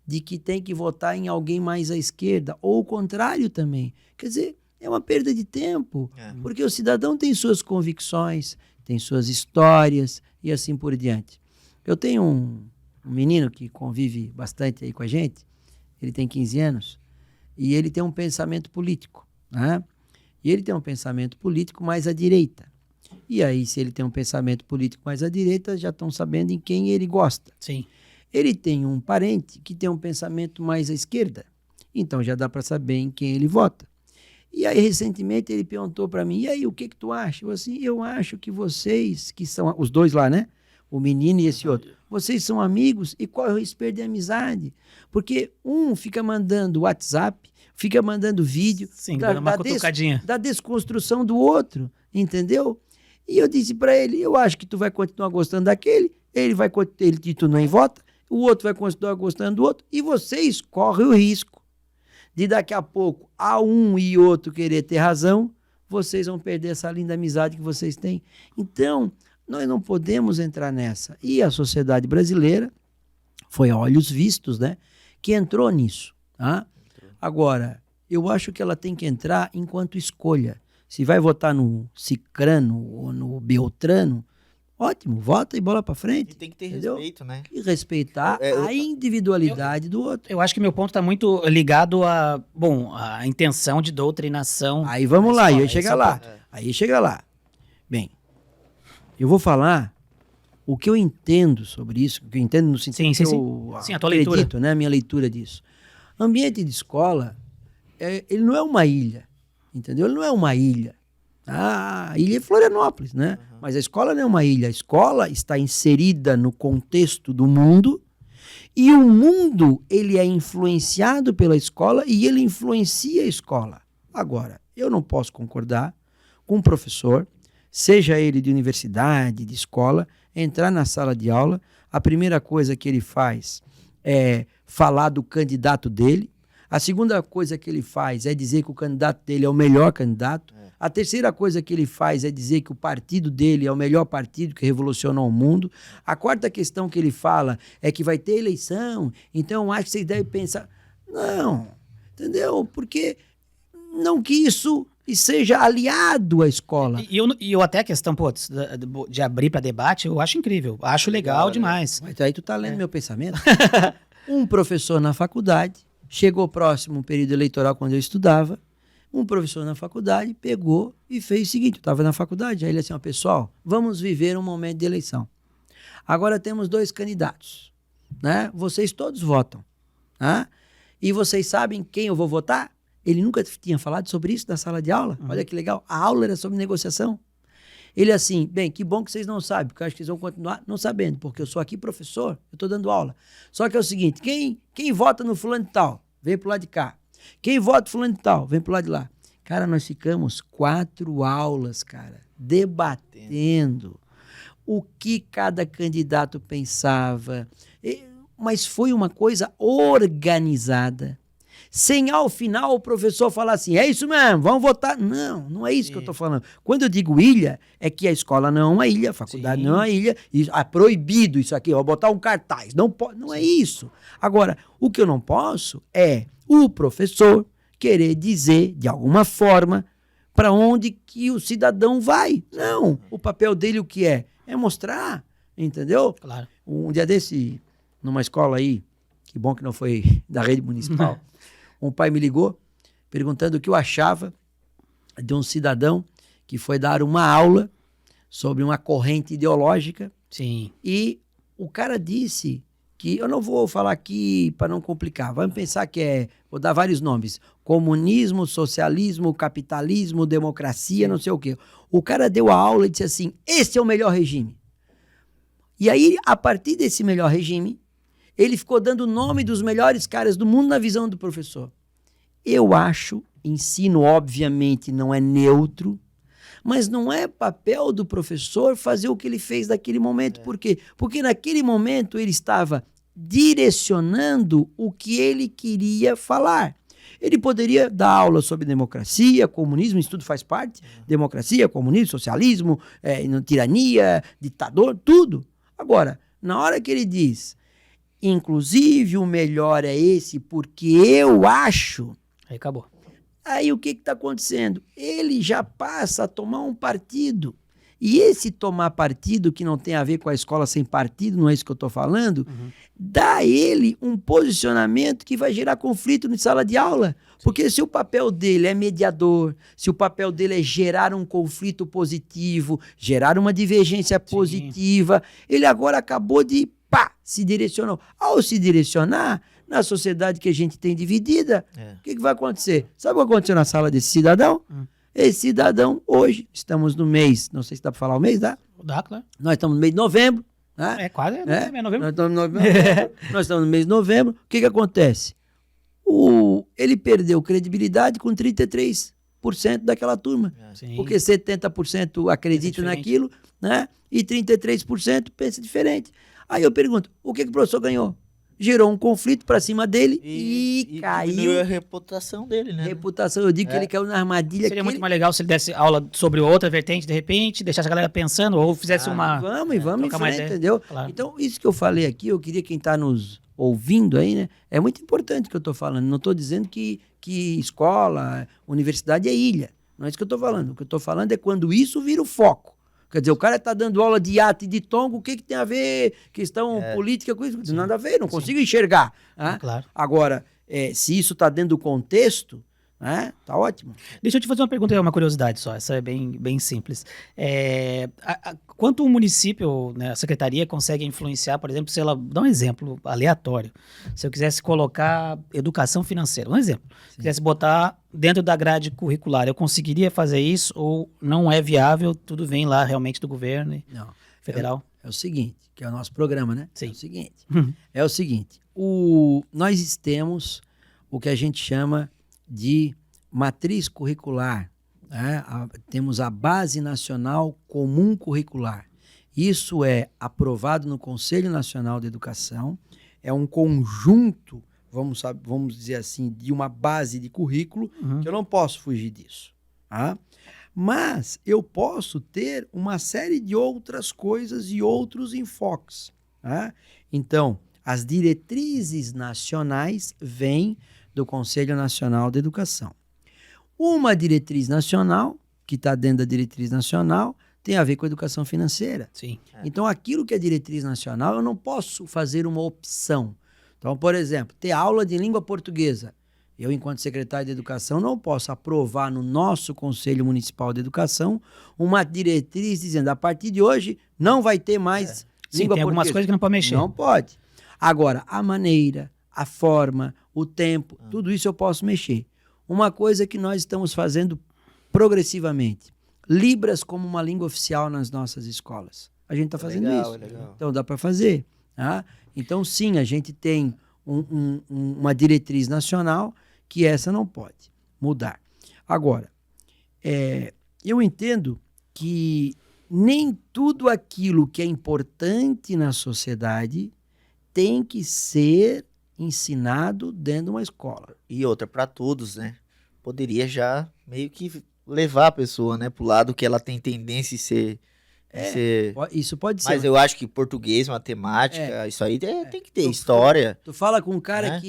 de que tem que votar em alguém mais à esquerda, ou o contrário também. Quer dizer, é uma perda de tempo, porque o cidadão tem suas convicções, tem suas histórias e assim por diante. Eu tenho um menino que convive bastante aí com a gente, ele tem 15 anos, e ele tem um pensamento político, né? E ele tem um pensamento político mais à direita. E aí, se ele tem um pensamento político mais à direita, já estão sabendo em quem ele gosta. Sim. Ele tem um parente que tem um pensamento mais à esquerda. Então, já dá para saber em quem ele vota. E aí, recentemente, ele perguntou para mim, e aí, o que tu acha? Eu assim, eu acho que vocês, que são os dois lá, né? O menino e esse outro, vocês são amigos e corre o risco de perder a amizade. Porque um fica mandando WhatsApp, fica mandando vídeo Sim, dando uma cutucadinha. da desconstrução do outro, entendeu? E eu disse para ele, eu acho que tu vai continuar gostando daquele, ele e tu não vota, o outro vai continuar gostando do outro, e vocês correm o risco de daqui a pouco, a um e outro querer ter razão, vocês vão perder essa linda amizade que vocês têm. Então, nós não podemos entrar nessa. E a sociedade brasileira foi a olhos vistos, né, que entrou nisso. Tá? Agora, eu acho que ela tem que entrar enquanto escolha. Se vai votar no Cicrano ou no Beltrano, ótimo, vota e bola para frente. E tem que ter entendeu? respeito, né? E respeitar a individualidade do outro. Eu acho que meu ponto está muito ligado a intenção de doutrinação. Aí vamos lá, escola. aí chega lá. Aí chega lá. Bem, eu vou falar o que eu entendo sobre isso, o que eu entendo no sentido que eu Sim, a tua leitura. acredito, né, a minha leitura disso. Ambiente de escola, ele não é uma ilha, entendeu? Ele não é uma ilha. A ilha é Florianópolis, né? Uhum. Mas a escola não é uma ilha. A escola está inserida no contexto do mundo e o mundo, ele é influenciado pela escola e ele influencia a escola. Agora, eu não posso concordar com um professor, seja ele de universidade, de escola, entrar na sala de aula, a primeira coisa que ele faz é falar do candidato dele, a segunda coisa que ele faz é dizer que o candidato dele é o melhor candidato, a terceira coisa que ele faz é dizer que o partido dele é o melhor partido que revolucionou o mundo, a quarta questão que ele fala é que vai ter eleição, então acho que vocês devem pensar... Não, entendeu? Porque não que isso seja aliado à escola. E eu até a questão, de abrir para debate, eu acho incrível. Acho legal demais. Mas aí tu tá lendo meu pensamento. Um professor na faculdade, chegou próximo ao período eleitoral quando eu estudava, um professor na faculdade pegou e fez o seguinte, eu estava na faculdade, aí ele assim, pessoal, vamos viver um momento de eleição. Agora temos 2 candidatos, né? Vocês todos votam, né? E vocês sabem quem eu vou votar? Ele nunca tinha falado sobre isso na sala de aula. Olha que legal. A aula era sobre negociação. Ele assim, bem, que bom que vocês não sabem, porque eu acho que vocês vão continuar não sabendo, porque eu sou aqui professor, eu estou dando aula. Só que é o seguinte, quem vota no fulano de tal, vem pro lado de cá. Quem vota no fulano de tal, vem pro lado de lá. Cara, nós ficamos 4 aulas, cara, debatendo o que cada candidato pensava. Mas foi uma coisa organizada. Sem ao final o professor falar assim, é isso mesmo, vamos votar. Não, não é isso que eu estou falando. Quando eu digo ilha, é que a escola não é uma ilha, a faculdade não é uma ilha, e é proibido isso aqui, botar um cartaz. Não é isso. Agora, o que eu não posso é o professor querer dizer, de alguma forma, para onde que o cidadão vai. Não, o papel dele o que é? É mostrar, entendeu? Claro. Um dia desse, numa escola aí, que bom que não foi da rede municipal, um pai me ligou perguntando o que eu achava de um cidadão que foi dar uma aula sobre uma corrente ideológica. Sim. E o cara disse que, eu não vou falar aqui para não complicar, vamos pensar que vou dar vários nomes, comunismo, socialismo, capitalismo, democracia, não sei o quê. O cara deu a aula e disse assim, esse é o melhor regime. E aí, a partir desse melhor regime, ele ficou dando o nome dos melhores caras do mundo na visão do professor. Eu acho, ensino obviamente não é neutro, mas não é papel do professor fazer o que ele fez naquele momento. Por quê? Porque naquele momento ele estava direcionando o que ele queria falar. Ele poderia dar aula sobre democracia, comunismo, isso tudo faz parte. Democracia, comunismo, socialismo, tirania, ditador, tudo. Agora, na hora que ele diz... Inclusive, o melhor é esse, porque eu acho... Aí acabou. Aí o que está acontecendo? Ele já passa a tomar um partido. E esse tomar partido, que não tem a ver com a escola sem partido, não é isso que eu estou falando, dá a ele um posicionamento que vai gerar conflito na sala de aula. Porque se o papel dele é mediador, se o papel dele é gerar um conflito positivo, gerar uma divergência positiva, ele agora acabou de... se direcionou. Ao se direcionar, Na sociedade que a gente tem dividida, o que vai acontecer? Sabe o que aconteceu na sala desse cidadão? Esse cidadão, hoje, estamos no mês, não sei se dá para falar o mês, dá? Dá, claro. Nós estamos no mês de novembro. Né? É quase, é novembro. Nós estamos no mês de novembro. O que acontece? Ele perdeu credibilidade com 33% daquela turma. Sim. Porque 70% acredita naquilo, né? E 33% pensa diferente. Aí eu pergunto, o que o professor ganhou? Gerou um conflito pra cima dele e caiu. Diminuiu a reputação dele, né? Reputação, eu digo que ele caiu na armadilha. Seria muito mais legal se ele desse aula sobre outra vertente, de repente, deixasse a galera pensando, ou fizesse uma... Vamos em frente, entendeu? Claro. Então, isso que eu falei aqui, eu queria quem tá nos ouvindo aí, né? É muito importante o que eu tô falando. Não tô dizendo que escola, universidade é ilha. Não é isso que eu tô falando. O que eu tô falando é quando isso vira o foco. Quer dizer, o cara tá dando aula de iate e de tongo, o que tem a ver questão política com isso? Nada a ver, não consigo enxergar. Né? Claro. Agora, se isso tá dentro do contexto, né, tá ótimo. Deixa eu te fazer uma pergunta, uma curiosidade só, essa é bem simples. Quanto o município, né, a secretaria consegue influenciar, por exemplo, se ela, dá um exemplo aleatório, se eu quisesse colocar educação financeira, um exemplo, quisesse botar dentro da grade curricular, eu conseguiria fazer isso ou não é viável, tudo vem lá realmente do governo federal? É o seguinte, que é o nosso programa, né? Sim. É o seguinte, nós temos o que a gente chama de matriz curricular, né? Temos a Base Nacional Comum Curricular. Isso é aprovado no Conselho Nacional de Educação, é um conjunto, vamos dizer assim, de uma base de currículo, que eu não posso fugir disso. Tá? Mas eu posso ter uma série de outras coisas e outros enfoques. Tá? Então, as diretrizes nacionais vêm do Conselho Nacional de Educação. Uma diretriz nacional, que está dentro da diretriz nacional, tem a ver com a educação financeira. Sim. Então, aquilo que é diretriz nacional, eu não posso fazer uma opção. Então, por exemplo, ter aula de língua portuguesa. Eu, enquanto secretário de Educação, não posso aprovar no nosso Conselho Municipal de Educação uma diretriz dizendo, a partir de hoje, não vai ter mais língua portuguesa. Tem algumas coisas que não pode mexer. Não pode. Agora, a maneira, a forma, o tempo, tudo isso eu posso mexer. Uma coisa que nós estamos fazendo progressivamente, Libras como uma língua oficial nas nossas escolas. A gente está fazendo isso. Legal. Então dá para fazer. Tá? Então sim, a gente tem uma diretriz nacional que essa não pode mudar. Agora, eu entendo que nem tudo aquilo que é importante na sociedade tem que ser ensinado dentro de uma escola. E outra, para todos, né? Poderia já meio que levar a pessoa, né, pro lado que ela tem tendência a ser... Isso pode ser. Mas eu acho que português, matemática, isso aí tem que ter história. Tu fala com um cara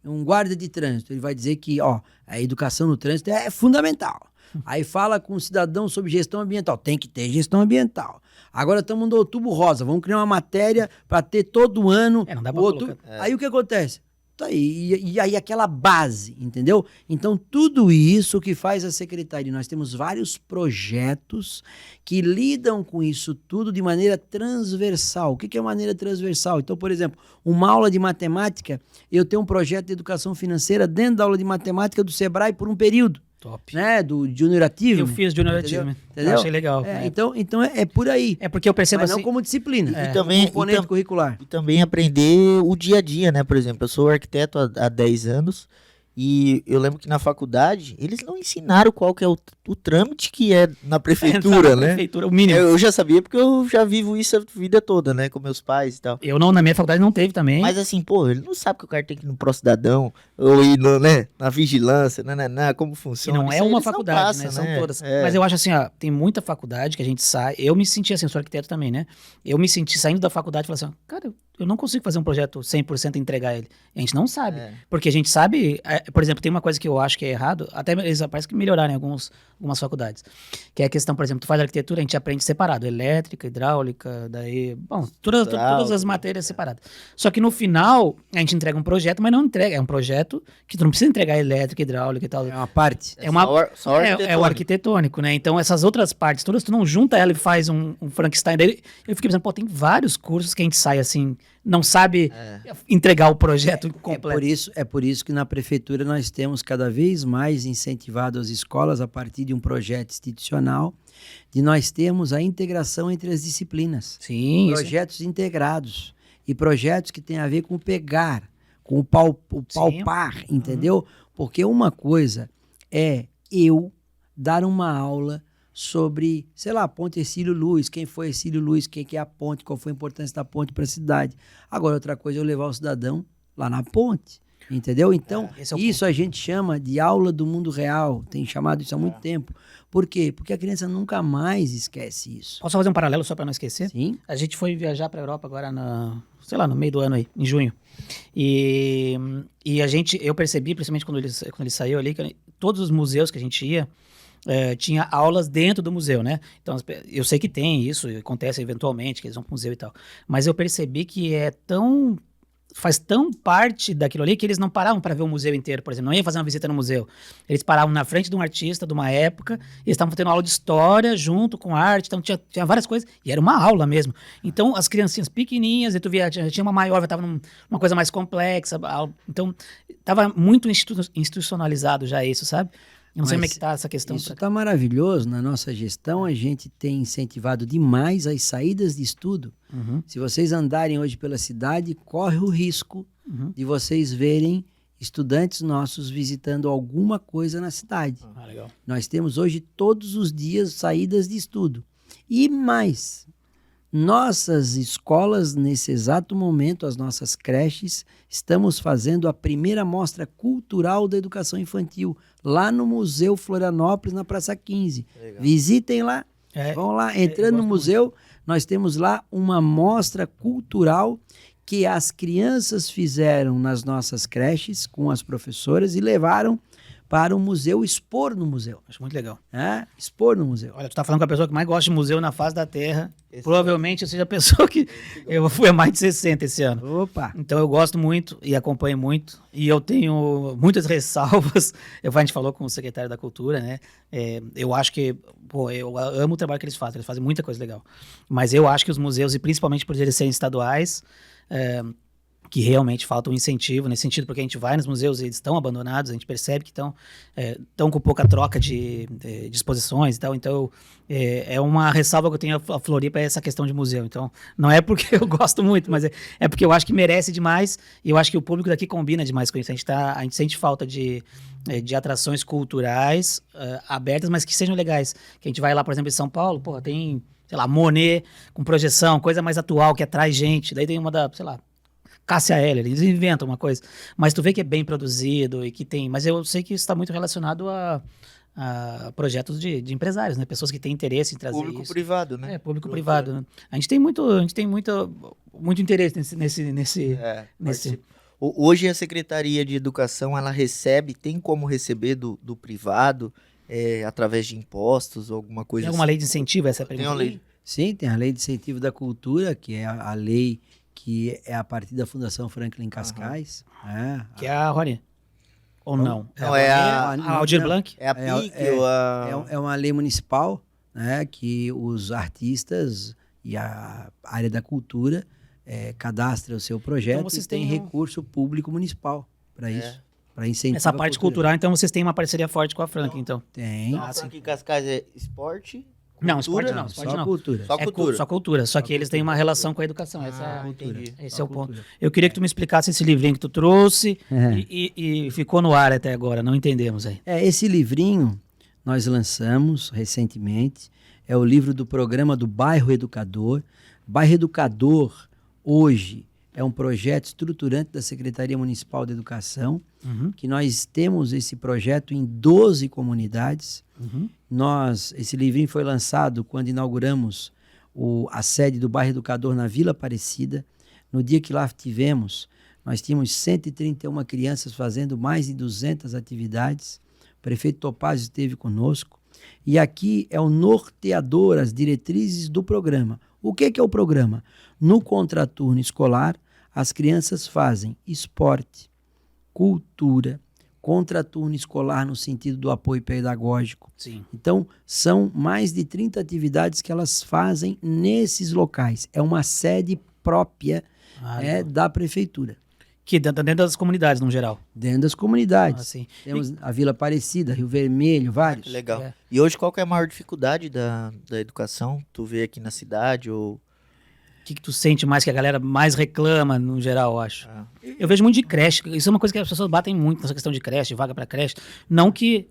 um guarda de trânsito, ele vai dizer que, a educação no trânsito é fundamental. Aí fala com um cidadão sobre gestão ambiental, tem que ter gestão ambiental. Agora estamos no Outubro Rosa, vamos criar uma matéria para ter todo ano. Não dá pra colocar. Aí o que acontece? Tá aí, e aí aquela base, entendeu? Então tudo isso que faz a secretaria, nós temos vários projetos que lidam com isso tudo de maneira transversal. O que é maneira transversal? Então, por exemplo, uma aula de matemática, eu tenho um projeto de educação financeira dentro da aula de matemática do Sebrae por um período. Top. Né? Do Junior Achievement. Eu fiz Junior Achievement. Eu achei legal. Então é por aí. É porque eu percebo mas assim... não como disciplina. E também, componente curricular. E também aprender o dia a dia, né? Por exemplo, eu sou arquiteto há 10 anos e eu lembro que na faculdade eles não ensinaram qual que é o trâmite que é na prefeitura, né? Prefeitura, o mínimo. Eu já sabia porque eu já vivo isso a vida toda, né? Com meus pais e tal. Eu não, na minha faculdade não teve também. Mas assim, pô, ele não sabe que o cara tem que ir no Pró-Cidadão ou ir na vigilância, como funciona. E não é uma faculdade, né? São todas. Mas eu acho assim, tem muita faculdade que a gente sai. Eu me senti assim, eu sou arquiteto também, né? Eu me senti saindo da faculdade e falando assim, cara, eu não consigo fazer um projeto 100% e entregar ele. A gente não sabe. Porque a gente sabe, por exemplo, tem uma coisa que eu acho que é errado, até eles parece que melhoraram em algumas faculdades, que é a questão, por exemplo, tu faz arquitetura, a gente aprende separado, elétrica, hidráulica, daí, bom, todas as matérias separadas. Só que no final, a gente entrega um projeto, mas não entrega, é um projeto que tu não precisa entregar elétrica, hidráulica e tal. É uma parte. É o arquitetônico, né? Então, essas outras partes todas, tu não junta ela e faz um Frankenstein. Daí eu fiquei pensando, tem vários cursos que a gente sai assim, não sabe entregar o projeto completo. É por isso que na prefeitura nós temos cada vez mais incentivado as escolas, a partir de um projeto institucional, de nós termos a integração entre as disciplinas. Sim, isso. Projetos integrados e projetos que têm a ver com o pegar, com o palpar, entendeu? Porque uma coisa é eu dar uma aula sobre, sei lá, a ponte Hercílio Luz, quem foi Hercílio Luz, quem que é a ponte, qual foi a importância da ponte para a cidade. Agora, outra coisa é eu levar o cidadão lá na ponte, entendeu? Então, isso a gente chama de aula do mundo real, tem chamado isso há muito tempo. Por quê? Porque a criança nunca mais esquece isso. Posso fazer um paralelo só para não esquecer? Sim. A gente foi viajar para a Europa agora, no meio do ano aí, em junho. E eu percebi, principalmente quando ele saiu ali, que todos os museus que a gente ia, tinha aulas dentro do museu, né? Então, eu sei que tem isso, acontece eventualmente, que eles vão pro museu e tal. Mas eu percebi que faz tão parte daquilo ali que eles não paravam para ver o museu inteiro, por exemplo. Não ia fazer uma visita no museu. Eles paravam na frente de um artista de uma época, e eles estavam tendo aula de história junto com arte, então tinha várias coisas, e era uma aula mesmo. Então, as criancinhas pequenininhas, e tu via, tinha uma maior, já estava numa coisa mais complexa, então, estava muito institucionalizado já isso, sabe? Eu não sei como é que tá essa questão. Isso está maravilhoso. Na nossa gestão, a gente tem incentivado demais as saídas de estudo. Uhum. Se vocês andarem hoje pela cidade, corre o risco de vocês verem estudantes nossos visitando alguma coisa na cidade. Legal. Nós temos hoje todos os dias saídas de estudo. E mais, nossas escolas, nesse exato momento, as nossas creches, estamos fazendo a primeira mostra cultural da educação infantil, lá no Museu Florianópolis, na Praça 15. Legal. Visitem lá, vão lá, entrando no museu, nós temos lá uma mostra cultural que as crianças fizeram nas nossas creches com as professoras e levaram para o museu, expor no museu. Acho muito legal. Expor no museu. Olha, tu tá falando com a pessoa que mais gosta de museu na face da Terra. Provavelmente eu seja a pessoa que... Eu fui a mais de 60 esse ano. Opa! Então eu gosto muito e acompanho muito. E eu tenho muitas ressalvas. A gente falou com o secretário da Cultura, né? Eu acho que... eu amo o trabalho que eles fazem muita coisa legal. Mas eu acho que os museus, e principalmente por eles serem estaduais... que realmente falta um incentivo nesse sentido, porque a gente vai nos museus e eles estão abandonados, a gente percebe que estão com pouca troca de exposições e tal, então é uma ressalva que eu tenho a Floripa, essa questão de museu. Então não é porque eu gosto muito, mas é porque eu acho que merece demais, e eu acho que o público daqui combina demais com isso. A gente sente falta de atrações culturais abertas, mas que sejam legais, que a gente vai lá, por exemplo, em São Paulo, tem, sei lá, Monet com projeção, coisa mais atual, que atrai gente, daí tem uma sei lá, Cássia Eller, eles inventam uma coisa, mas tu vê que é bem produzido e que tem, mas eu sei que isso está muito relacionado a projetos de empresários, né? Pessoas que têm interesse em trazer público isso. Privado, né? Público-privado. Né? A gente tem muito interesse nesse. Hoje a Secretaria de Educação, ela tem como receber do privado através de impostos ou alguma coisa Tem alguma lei de incentivo? Essa é a pergunta? Tem uma lei. Sim, tem a Lei de Incentivo da Cultura, que é a lei que é a partir da Fundação Franklin Cascais. Que é a Rony. Ou não? Não, é a Aldir Blanc? É a PIC ou a... É uma lei municipal, né, que os artistas e a área da cultura cadastram o seu projeto, então vocês têm recurso público municipal para isso, para incentivar essa parte cultural. Então vocês têm uma parceria forte com a Franklin, então. Tem. A Franklin Cascais é esporte... Não, esporte não. Só cultura. Só cultura. Só que eles têm uma relação com a educação. Esse é o ponto. Eu queria que tu me explicasse esse livrinho que tu trouxe e ficou no ar até agora. Não entendemos aí. Esse livrinho nós lançamos recentemente. É o livro do programa do Bairro Educador. Bairro Educador, hoje, é um projeto estruturante da Secretaria Municipal de Educação, que nós temos esse projeto em 12 comunidades. Esse livrinho foi lançado quando inauguramos a sede do Bairro Educador na Vila Aparecida. No dia que lá nós tínhamos 131 crianças fazendo mais de 200 atividades. O prefeito Topázio esteve conosco. E aqui é o norteador, as diretrizes do programa. O que é o programa? No contraturno escolar, as crianças fazem esporte, cultura, contraturno escolar no sentido do apoio pedagógico. Sim. Então, são mais de 30 atividades que elas fazem nesses locais. É uma sede própria legal. da prefeitura. Que dentro das comunidades, no geral. Dentro das comunidades. Assim. Temos a Vila Aparecida, Rio Vermelho, vários. Legal. É. E hoje qual que é a maior dificuldade da educação? Tu vê aqui na cidade ou... O que tu sente mais que a galera mais reclama, no geral, eu acho? Ah. Eu vejo muito de creche. Isso é uma coisa que as pessoas batem muito nessa questão de creche, de vaga para creche. Não que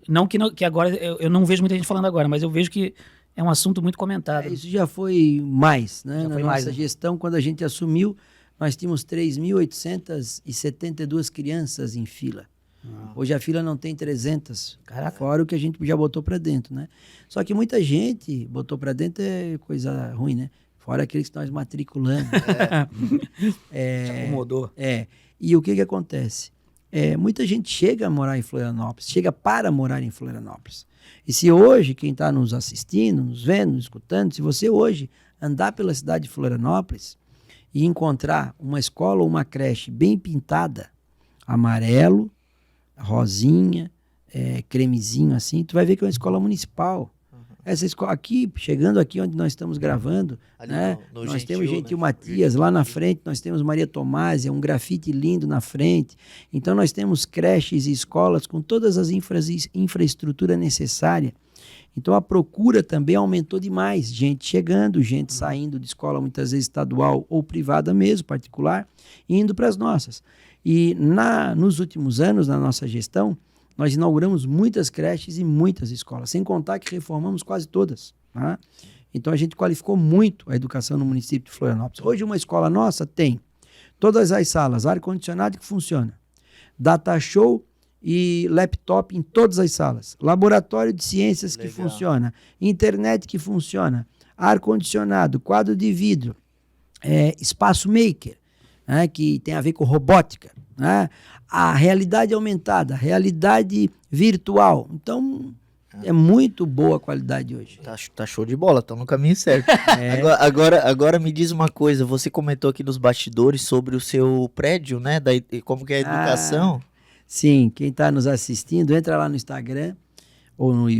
agora, eu não vejo muita gente falando agora, mas eu vejo que é um assunto muito comentado. Isso já foi mais, né? Já Na foi nossa mais, né? gestão, quando a gente assumiu, nós tínhamos 3.872 crianças em fila. Hoje a fila não tem 300, Caraca. fora o que a gente já botou para dentro, né? Só que muita gente botou para dentro é coisa ruim, né? Fora aqueles que nós matriculamos. Se acomodou. E o que acontece? Muita gente chega a morar em Florianópolis, chega para morar em Florianópolis. E se hoje, quem está nos assistindo, nos vendo, nos escutando, se você hoje andar pela cidade de Florianópolis e encontrar uma escola ou uma creche bem pintada, amarelo, rosinha, cremezinho assim, tu vai ver que é uma escola municipal. Essa escola aqui, chegando aqui onde nós estamos gravando, né? no Nós Gentil, temos Gentil né? Matias lá na frente, nós temos Maria Tomásia, um grafite lindo na frente. Então nós temos creches e escolas com todas as infraestrutura necessária. Então a procura também aumentou demais, gente chegando, gente saindo de escola muitas vezes estadual ou privada mesmo, particular, e indo para as nossas. E nos últimos anos, na nossa gestão, nós inauguramos muitas creches e muitas escolas, sem contar que reformamos quase todas. Tá? Então a gente qualificou muito a educação no município de Florianópolis. Hoje uma escola nossa tem todas as salas, ar-condicionado que funciona, data show e laptop em todas as salas, laboratório de ciências que funciona, internet que funciona, ar-condicionado, quadro de vidro, espaço maker, né, que tem a ver com robótica, né? A realidade aumentada, realidade virtual. Então, é muito boa a qualidade hoje. Tá show de bola, tá no caminho certo. Agora me diz uma coisa, você comentou aqui nos bastidores sobre o seu prédio, né? Como que é a educação. Sim, quem está nos assistindo, entra lá no Instagram ou no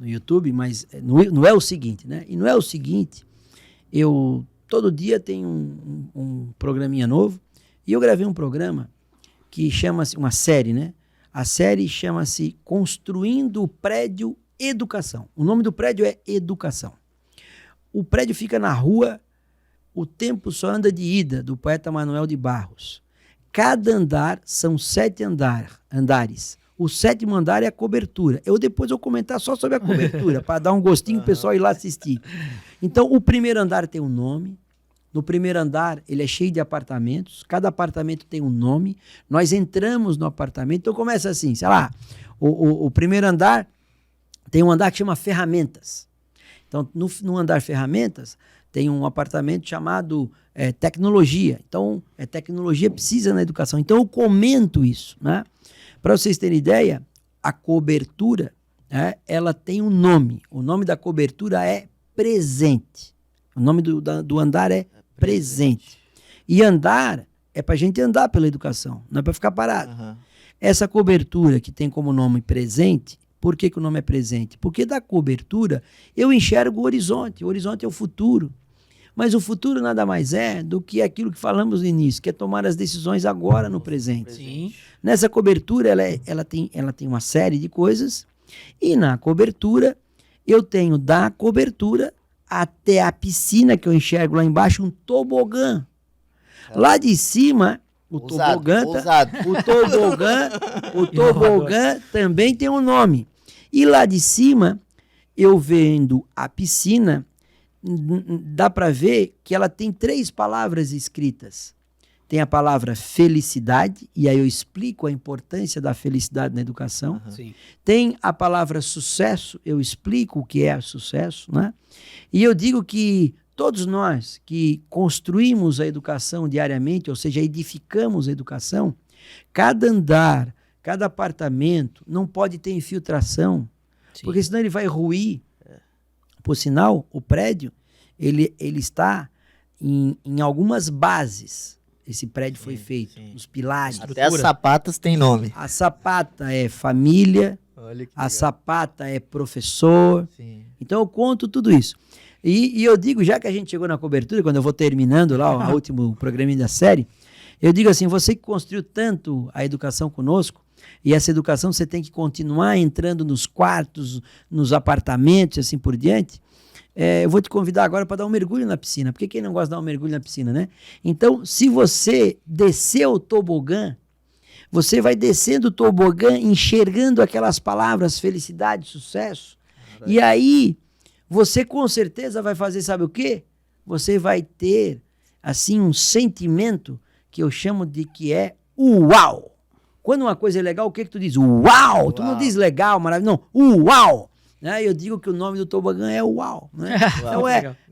YouTube, mas não é o seguinte, né? E não é o seguinte, eu todo dia tenho um programinha novo, e eu gravei um programa que chama-se, uma série, né? A série chama-se Construindo o Prédio Educação. O nome do prédio é Educação. O prédio fica na rua O Tempo Só Anda de Ida, do poeta Manuel de Barros. Cada andar são 7 andares. O 7º andar é a cobertura. Depois vou comentar só sobre a cobertura, para dar um gostinho o pessoal ir lá assistir. Então, o primeiro andar tem um nome. No primeiro andar, ele é cheio de apartamentos. Cada apartamento tem um nome. Nós entramos no apartamento. Então, começa assim, sei lá, o primeiro andar tem um andar que chama Ferramentas. Então, no andar Ferramentas, tem um apartamento chamado Tecnologia. Então, tecnologia precisa na educação. Então, eu comento isso, né? Para vocês terem ideia, a cobertura, ela tem um nome. O nome da cobertura é Presente. O nome do andar é Presente. E andar é para a gente andar pela educação, não é para ficar parado. Uhum. Essa cobertura que tem como nome Presente, por que o nome é Presente? Porque da cobertura eu enxergo o horizonte é o futuro. Mas o futuro nada mais é do que aquilo que falamos no início, que é tomar as decisões agora no presente. Sim. Nessa cobertura ela tem uma série de coisas, e na cobertura eu tenho da cobertura até a piscina que eu enxergo lá embaixo, um tobogã. Lá de cima, o tobogã também tem um nome. E lá de cima, eu vendo a piscina, dá para ver que ela tem 3 palavras escritas. Tem a palavra felicidade, e aí eu explico a importância da felicidade na educação. Sim. Tem a palavra sucesso, eu explico o que é sucesso, né? E eu digo que todos nós que construímos a educação diariamente, ou seja, edificamos a educação, cada andar, cada apartamento não pode ter infiltração, porque senão ele vai ruir. Por sinal, o prédio, ele está em algumas bases. Esse prédio foi feito, os pilares. Até as sapatas têm nome. A sapata é família, Olha que a legal. sapata é professor. Sim. Então eu conto tudo isso. E eu digo, já que a gente chegou na cobertura, quando eu vou terminando lá o último programinha da série, eu digo assim, você que construiu tanto a educação conosco, e essa educação você tem que continuar entrando nos quartos, nos apartamentos e assim por diante, eu vou te convidar agora para dar um mergulho na piscina, porque quem não gosta de dar um mergulho na piscina, né? Então, se você descer o tobogã, você vai descendo o tobogã, enxergando aquelas palavras, felicidade, sucesso, e aí você com certeza vai fazer, sabe o quê? Você vai ter, assim, um sentimento que eu chamo de que é uau! Quando uma coisa é legal, o que tu diz? Uau! Tu não diz legal, maravilhoso, não, uau! Né? Eu digo que o nome do tobogã é uau. Né?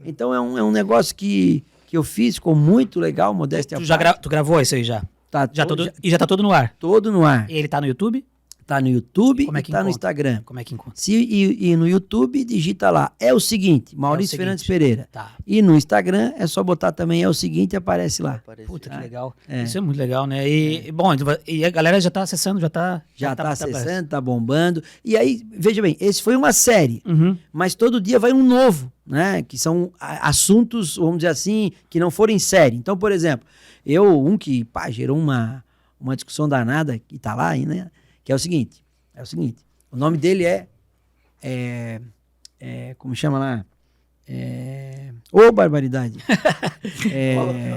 Então é um negócio que eu fiz, ficou muito legal, modéstia. Tu gravou isso aí já? Tá E já tá todo no ar? Todo no ar. E ele tá no YouTube? Tá no YouTube Como é e que tá no encontra? Instagram. Como é que encontra? E no YouTube, digita lá. É o seguinte, Maurício Fernandes Pereira. Tá. E no Instagram, é só botar também é o seguinte e aparece lá. Puta, que legal. É. Isso é muito legal, né? Bom, e a galera já tá acessando, já tá Acessando, tá bombando. E aí, veja bem, esse foi uma série, mas todo dia vai um novo, né? Que são assuntos, vamos dizer assim, que não foram em série. Então, por exemplo, que gerou uma discussão danada, que tá lá ainda, né? Que é o seguinte, o nome dele como chama lá? Barbaridade.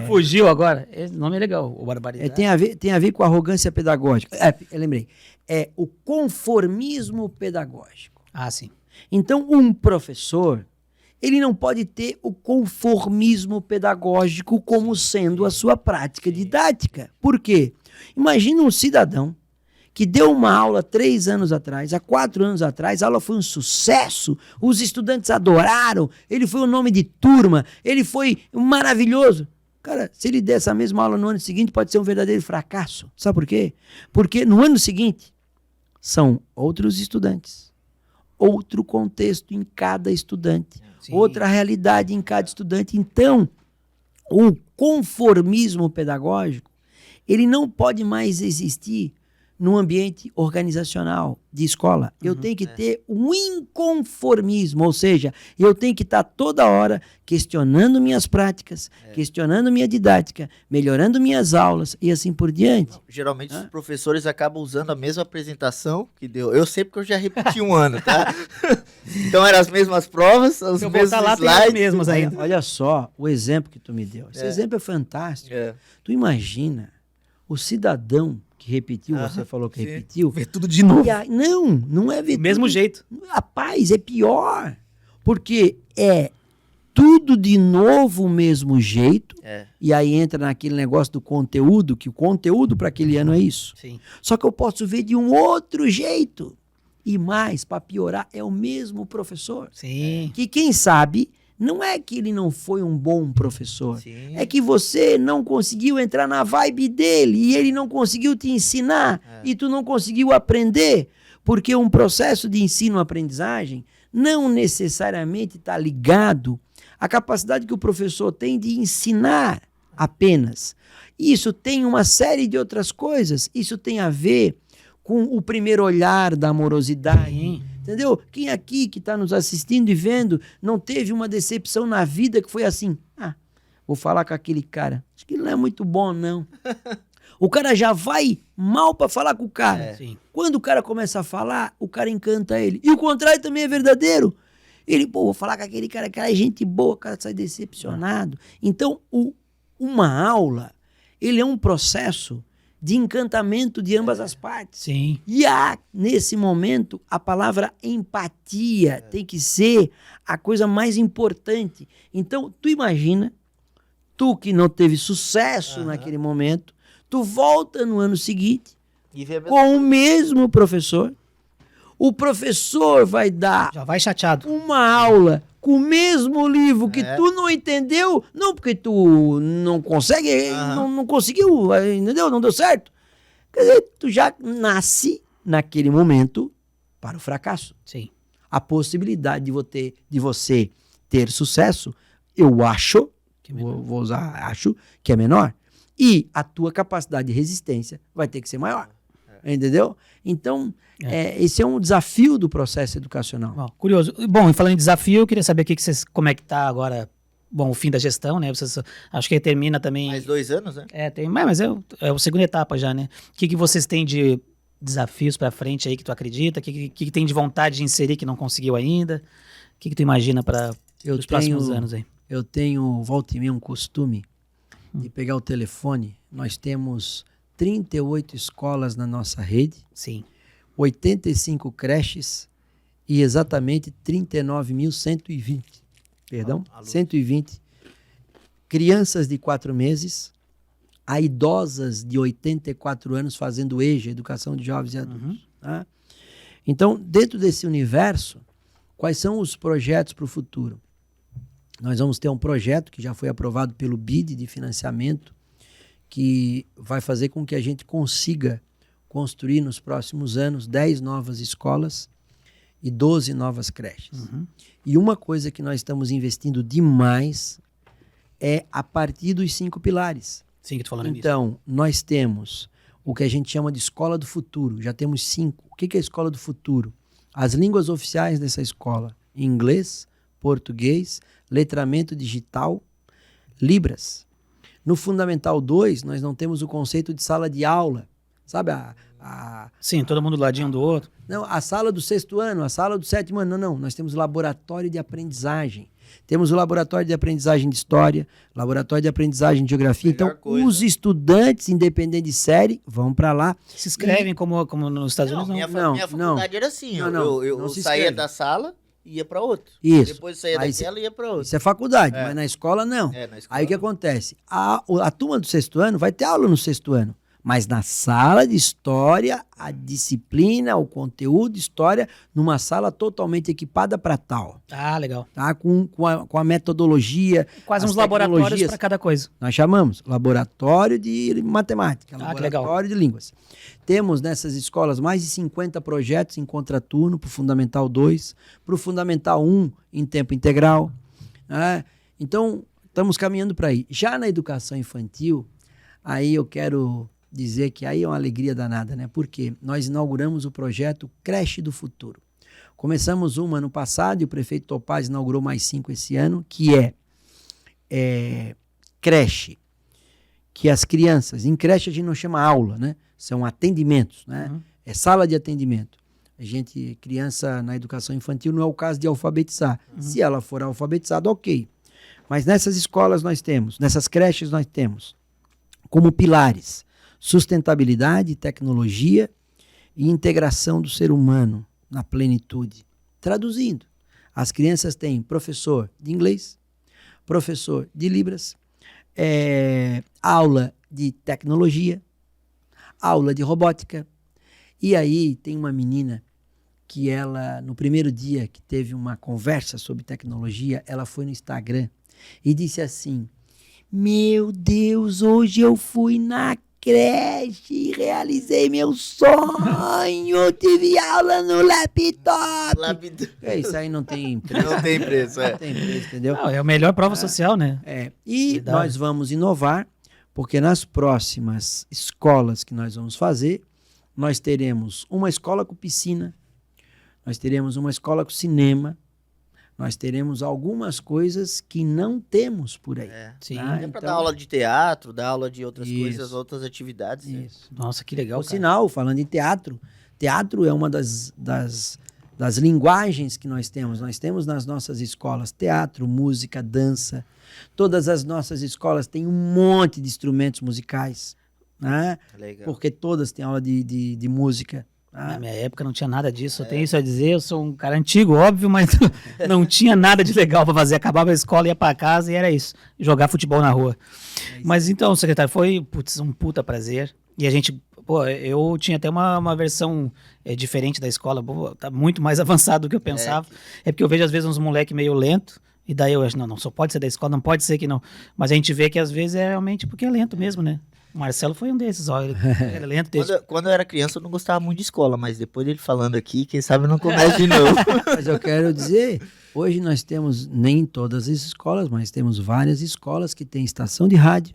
Fugiu agora. Esse nome é legal, o Barbaridade. Tem a ver com arrogância pedagógica. Eu lembrei. É o conformismo pedagógico. Ah, sim. Então, um professor, ele não pode ter o conformismo pedagógico como sendo a sua prática didática. Por quê? Imagina um cidadão que deu uma aula 3 anos atrás, há 4 anos atrás, a aula foi um sucesso, os estudantes adoraram, ele foi o nome de turma, ele foi maravilhoso. Cara, se ele der essa mesma aula no ano seguinte, pode ser um verdadeiro fracasso. Sabe por quê? Porque no ano seguinte, são outros estudantes, outro contexto em cada estudante, outra realidade em cada estudante. Então, o conformismo pedagógico, ele não pode mais existir no ambiente organizacional de escola. Eu tenho que ter um inconformismo, ou seja, eu tenho que estar toda hora questionando minhas práticas, questionando minha didática, melhorando minhas aulas e assim por diante. Geralmente os professores acabam usando a mesma apresentação que deu. Eu sei porque eu já repeti um ano, tá? Então eram as mesmas provas, os mesmos lá, slides. tem as mesmas ainda. Olha só o exemplo que tu me deu. Esse exemplo é fantástico. Tu imagina o cidadão que repetiu, você falou que repetiu. Vê tudo de novo. Não é ver Do mesmo jeito. Rapaz, é pior. Porque é tudo de novo o mesmo jeito. E aí entra naquele negócio do conteúdo, que o conteúdo para aquele ano é isso. Sim. Só que eu posso ver de um outro jeito. E mais, para piorar, é o mesmo professor. Sim. Que quem sabe, não é que ele não foi um bom professor. Sim. É que você não conseguiu entrar na vibe dele e ele não conseguiu te ensinar e tu não conseguiu aprender. Porque um processo de ensino-aprendizagem não necessariamente está ligado à capacidade que o professor tem de ensinar apenas. Isso tem uma série de outras coisas. Isso tem a ver com o primeiro olhar da amorosidade. Sim. Entendeu? Quem aqui que está nos assistindo e vendo não teve uma decepção na vida que foi assim, vou falar com aquele cara, acho que ele não é muito bom não. O cara já vai mal para falar com o cara. Sim. Quando o cara começa a falar, o cara encanta ele. E o contrário também é verdadeiro. Ele, vou falar com aquele cara é gente boa, o cara sai decepcionado. Então, uma aula, ele é um processo de encantamento de ambas as partes. Sim. E nesse momento, a palavra empatia tem que ser a coisa mais importante. Então, tu imagina, tu que não teve sucesso naquele momento, tu volta no ano seguinte com o mesmo professor. O professor vai dar Já vai chateado. uma aula com o mesmo livro que tu não entendeu, não porque tu não consegue, não conseguiu, entendeu? Não deu certo. Quer dizer, tu já nasce naquele momento para o fracasso. Sim. A possibilidade de você ter sucesso, eu acho, vou usar acho, que é menor. E a tua capacidade de resistência vai ter que ser maior. Entendeu? Então, esse é um desafio do processo educacional. Bom, curioso. Bom, e falando em desafio, eu queria saber como é que tá agora, bom, o fim da gestão, né? Vocês, acho que termina também... Mais 2 anos, né? Mas é a segunda etapa já, né? O que vocês têm de desafios pra frente aí que tu acredita? O que tem de vontade de inserir que não conseguiu ainda? O que tu imagina para os próximos anos aí? Eu tenho, volta e meia, um costume de pegar o telefone. Nós temos 38 escolas na nossa rede. Sim. 85 creches e exatamente 39.120, perdão, 120 crianças de 4 meses, a idosas de 84 anos fazendo EJA, Educação de Jovens e Adultos. Tá? Então, dentro desse universo, quais são os projetos para o futuro? Nós vamos ter um projeto que já foi aprovado pelo BID de financiamento, que vai fazer com que a gente consiga construir nos próximos anos 10 novas escolas e 12 novas creches. E uma coisa que nós estamos investindo demais é a partir dos 5 pilares. Sim, que tu falando nisso. Então, nós temos o que a gente chama de escola do futuro. Já temos 5. O que é a escola do futuro? As línguas oficiais dessa escola: inglês, português, letramento digital, Libras. No Fundamental 2, nós não temos o conceito de sala de aula. Sabe Sim, todo mundo do ladinho do outro. Não, a sala do 6º ano, a sala do 7º ano. Não. Nós temos laboratório de aprendizagem. Temos o laboratório de aprendizagem de história, laboratório de aprendizagem de geografia. Então, os estudantes, independente de série, vão para lá. Se inscrevem como nos Estados Unidos? Minha faculdade era assim. Eu saía da sala e ia para outro. Isso. Depois saía daquela e ia para outra. Isso é faculdade, mas na escola não. Na escola Aí o que acontece? A turma do 6º ano vai ter aula no 6º ano. Mas na sala de história, a disciplina, o conteúdo de história, numa sala totalmente equipada para tal. Ah, legal. Tá? Com a metodologia. Quase uns laboratórios para cada coisa. Nós chamamos laboratório de matemática, laboratório de línguas. Temos nessas escolas mais de 50 projetos em contraturno para o Fundamental 2, para o Fundamental 1 em tempo integral. Né? Então, estamos caminhando para aí. Já na educação infantil, aí eu quero dizer que aí é uma alegria danada, né? Porque nós inauguramos o projeto Creche do Futuro. Começamos uma ano passado e o prefeito Topaz inaugurou mais 5 esse ano, que é creche, que as crianças, em creche a gente não chama aula, né? São atendimentos, né? É sala de atendimento. Criança na educação infantil não é o caso de alfabetizar. Se ela for alfabetizada, ok. Mas nessas escolas nessas creches nós temos como pilares sustentabilidade, tecnologia e integração do ser humano na plenitude. Traduzindo, as crianças têm professor de inglês, professor de Libras, aula de tecnologia, aula de robótica. E aí tem uma menina que ela, no primeiro dia que teve uma conversa sobre tecnologia, ela foi no Instagram e disse assim: meu Deus, hoje eu fui na creche, realizei meu sonho, tive aula no laptop. Isso aí não tem preço. Não tem preço, Não tem preço, entendeu? Não, é a melhor prova social, né? E nós vamos inovar, porque nas próximas escolas que nós vamos fazer, nós teremos uma escola com piscina, nós teremos uma escola com cinema, nós teremos algumas coisas que não temos por aí. Sim. É para dar aula de teatro, dar aula de outras coisas, outras atividades. Isso. Nossa, que legal, Por sinal, falando em teatro é uma das linguagens que nós temos. Nós temos nas nossas escolas teatro, música, dança. Todas as nossas escolas têm um monte de instrumentos musicais, né? Legal. Porque todas têm aula de música. Na minha época não tinha nada disso, eu tenho isso a dizer, eu sou um cara antigo, óbvio, mas não tinha nada de legal para fazer, acabava a escola, ia para casa e era isso, jogar futebol na rua. Mas então, secretário, foi um puta prazer, e a gente, eu tinha até uma versão diferente da escola, tá muito mais avançado do que eu pensava, é porque eu vejo às vezes uns moleque meio lento, e daí eu acho, não só pode ser da escola, não pode ser que não, mas a gente vê que às vezes é realmente porque é lento mesmo, né? O Marcelo foi um desses, ele era lento desde... Quando eu era criança eu não gostava muito de escola, mas depois dele falando aqui, quem sabe eu não começo de novo. Mas eu quero dizer, hoje nós temos, nem todas as escolas, mas temos várias escolas que têm estação de rádio,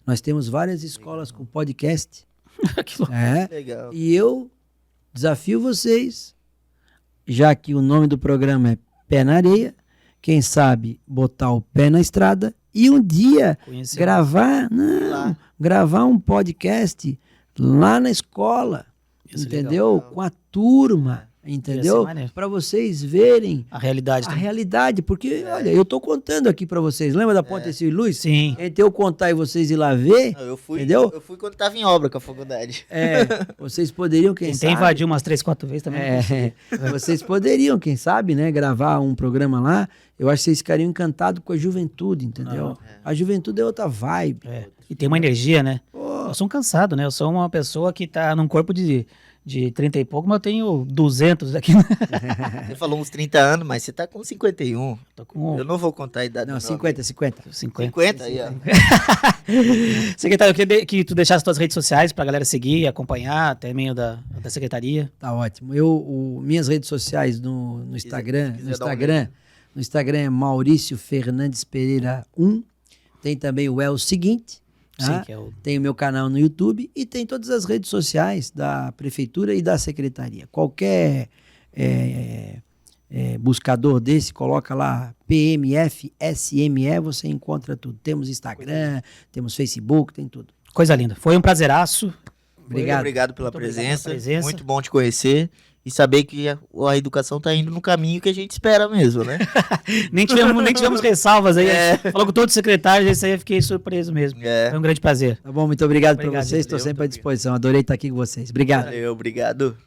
nós temos várias escolas com podcast, Que louco. Legal. E eu desafio vocês, já que o nome do programa é Pé na Areia, quem sabe botar o pé na estrada e um dia Conheceu. gravar um podcast lá na escola, Isso é entendeu? legal. Com a turma, entendeu? maneiro. Para vocês verem A realidade a também. realidade, porque, olha, eu tô contando aqui para vocês, lembra da Ponte Ercílio Luz? Sim. Entre eu contar e vocês ir lá ver, Não, eu fui, entendeu? Eu fui quando tava em obra com a faculdade. Vocês poderiam, quem Tentei sabe... invadir umas 3, 4 vezes também. Vocês poderiam, quem sabe, né, gravar um programa lá. Eu acho que vocês ficariam encantados com a juventude, entendeu? A juventude é outra vibe. E tem uma energia, né? Pô, Eu sou um cansado, né? Eu sou uma pessoa que tá num corpo de 30 e pouco, mas eu tenho 200 aqui. Você falou uns 30 anos, mas você tá com 51. Tô com Eu não vou contar a idade. não, do meu 50, 50. 50. 50 aí, ó. Secretário, eu queria que tu deixasse tuas redes sociais pra galera seguir, acompanhar, até meio da secretaria. Tá ótimo. Minhas redes sociais no Instagram, quiser dar um no Instagram é Maurício Fernandes Pereira 1. Tem também o Seguinte. Sim, Tá? que é o... Tem o meu canal no YouTube e tem todas as redes sociais da Prefeitura e da Secretaria. Qualquer buscador desse, coloca lá PMF SME, você encontra tudo. Temos Instagram, temos Facebook, tem tudo. Coisa linda. Foi um prazeraço. Obrigado. Obrigado pela Muito obrigado presença. pela presença. Muito bom te conhecer. E saber que a educação tá indo no caminho que a gente espera mesmo, né? Nem tivemos ressalvas aí. Falou com todos os secretários, isso aí eu fiquei surpreso mesmo. Foi um grande prazer. Tá bom, muito obrigado por Obrigado, vocês. Estou valeu, sempre à muito disposição. Adorei estar aqui com vocês. Obrigado. Valeu, obrigado.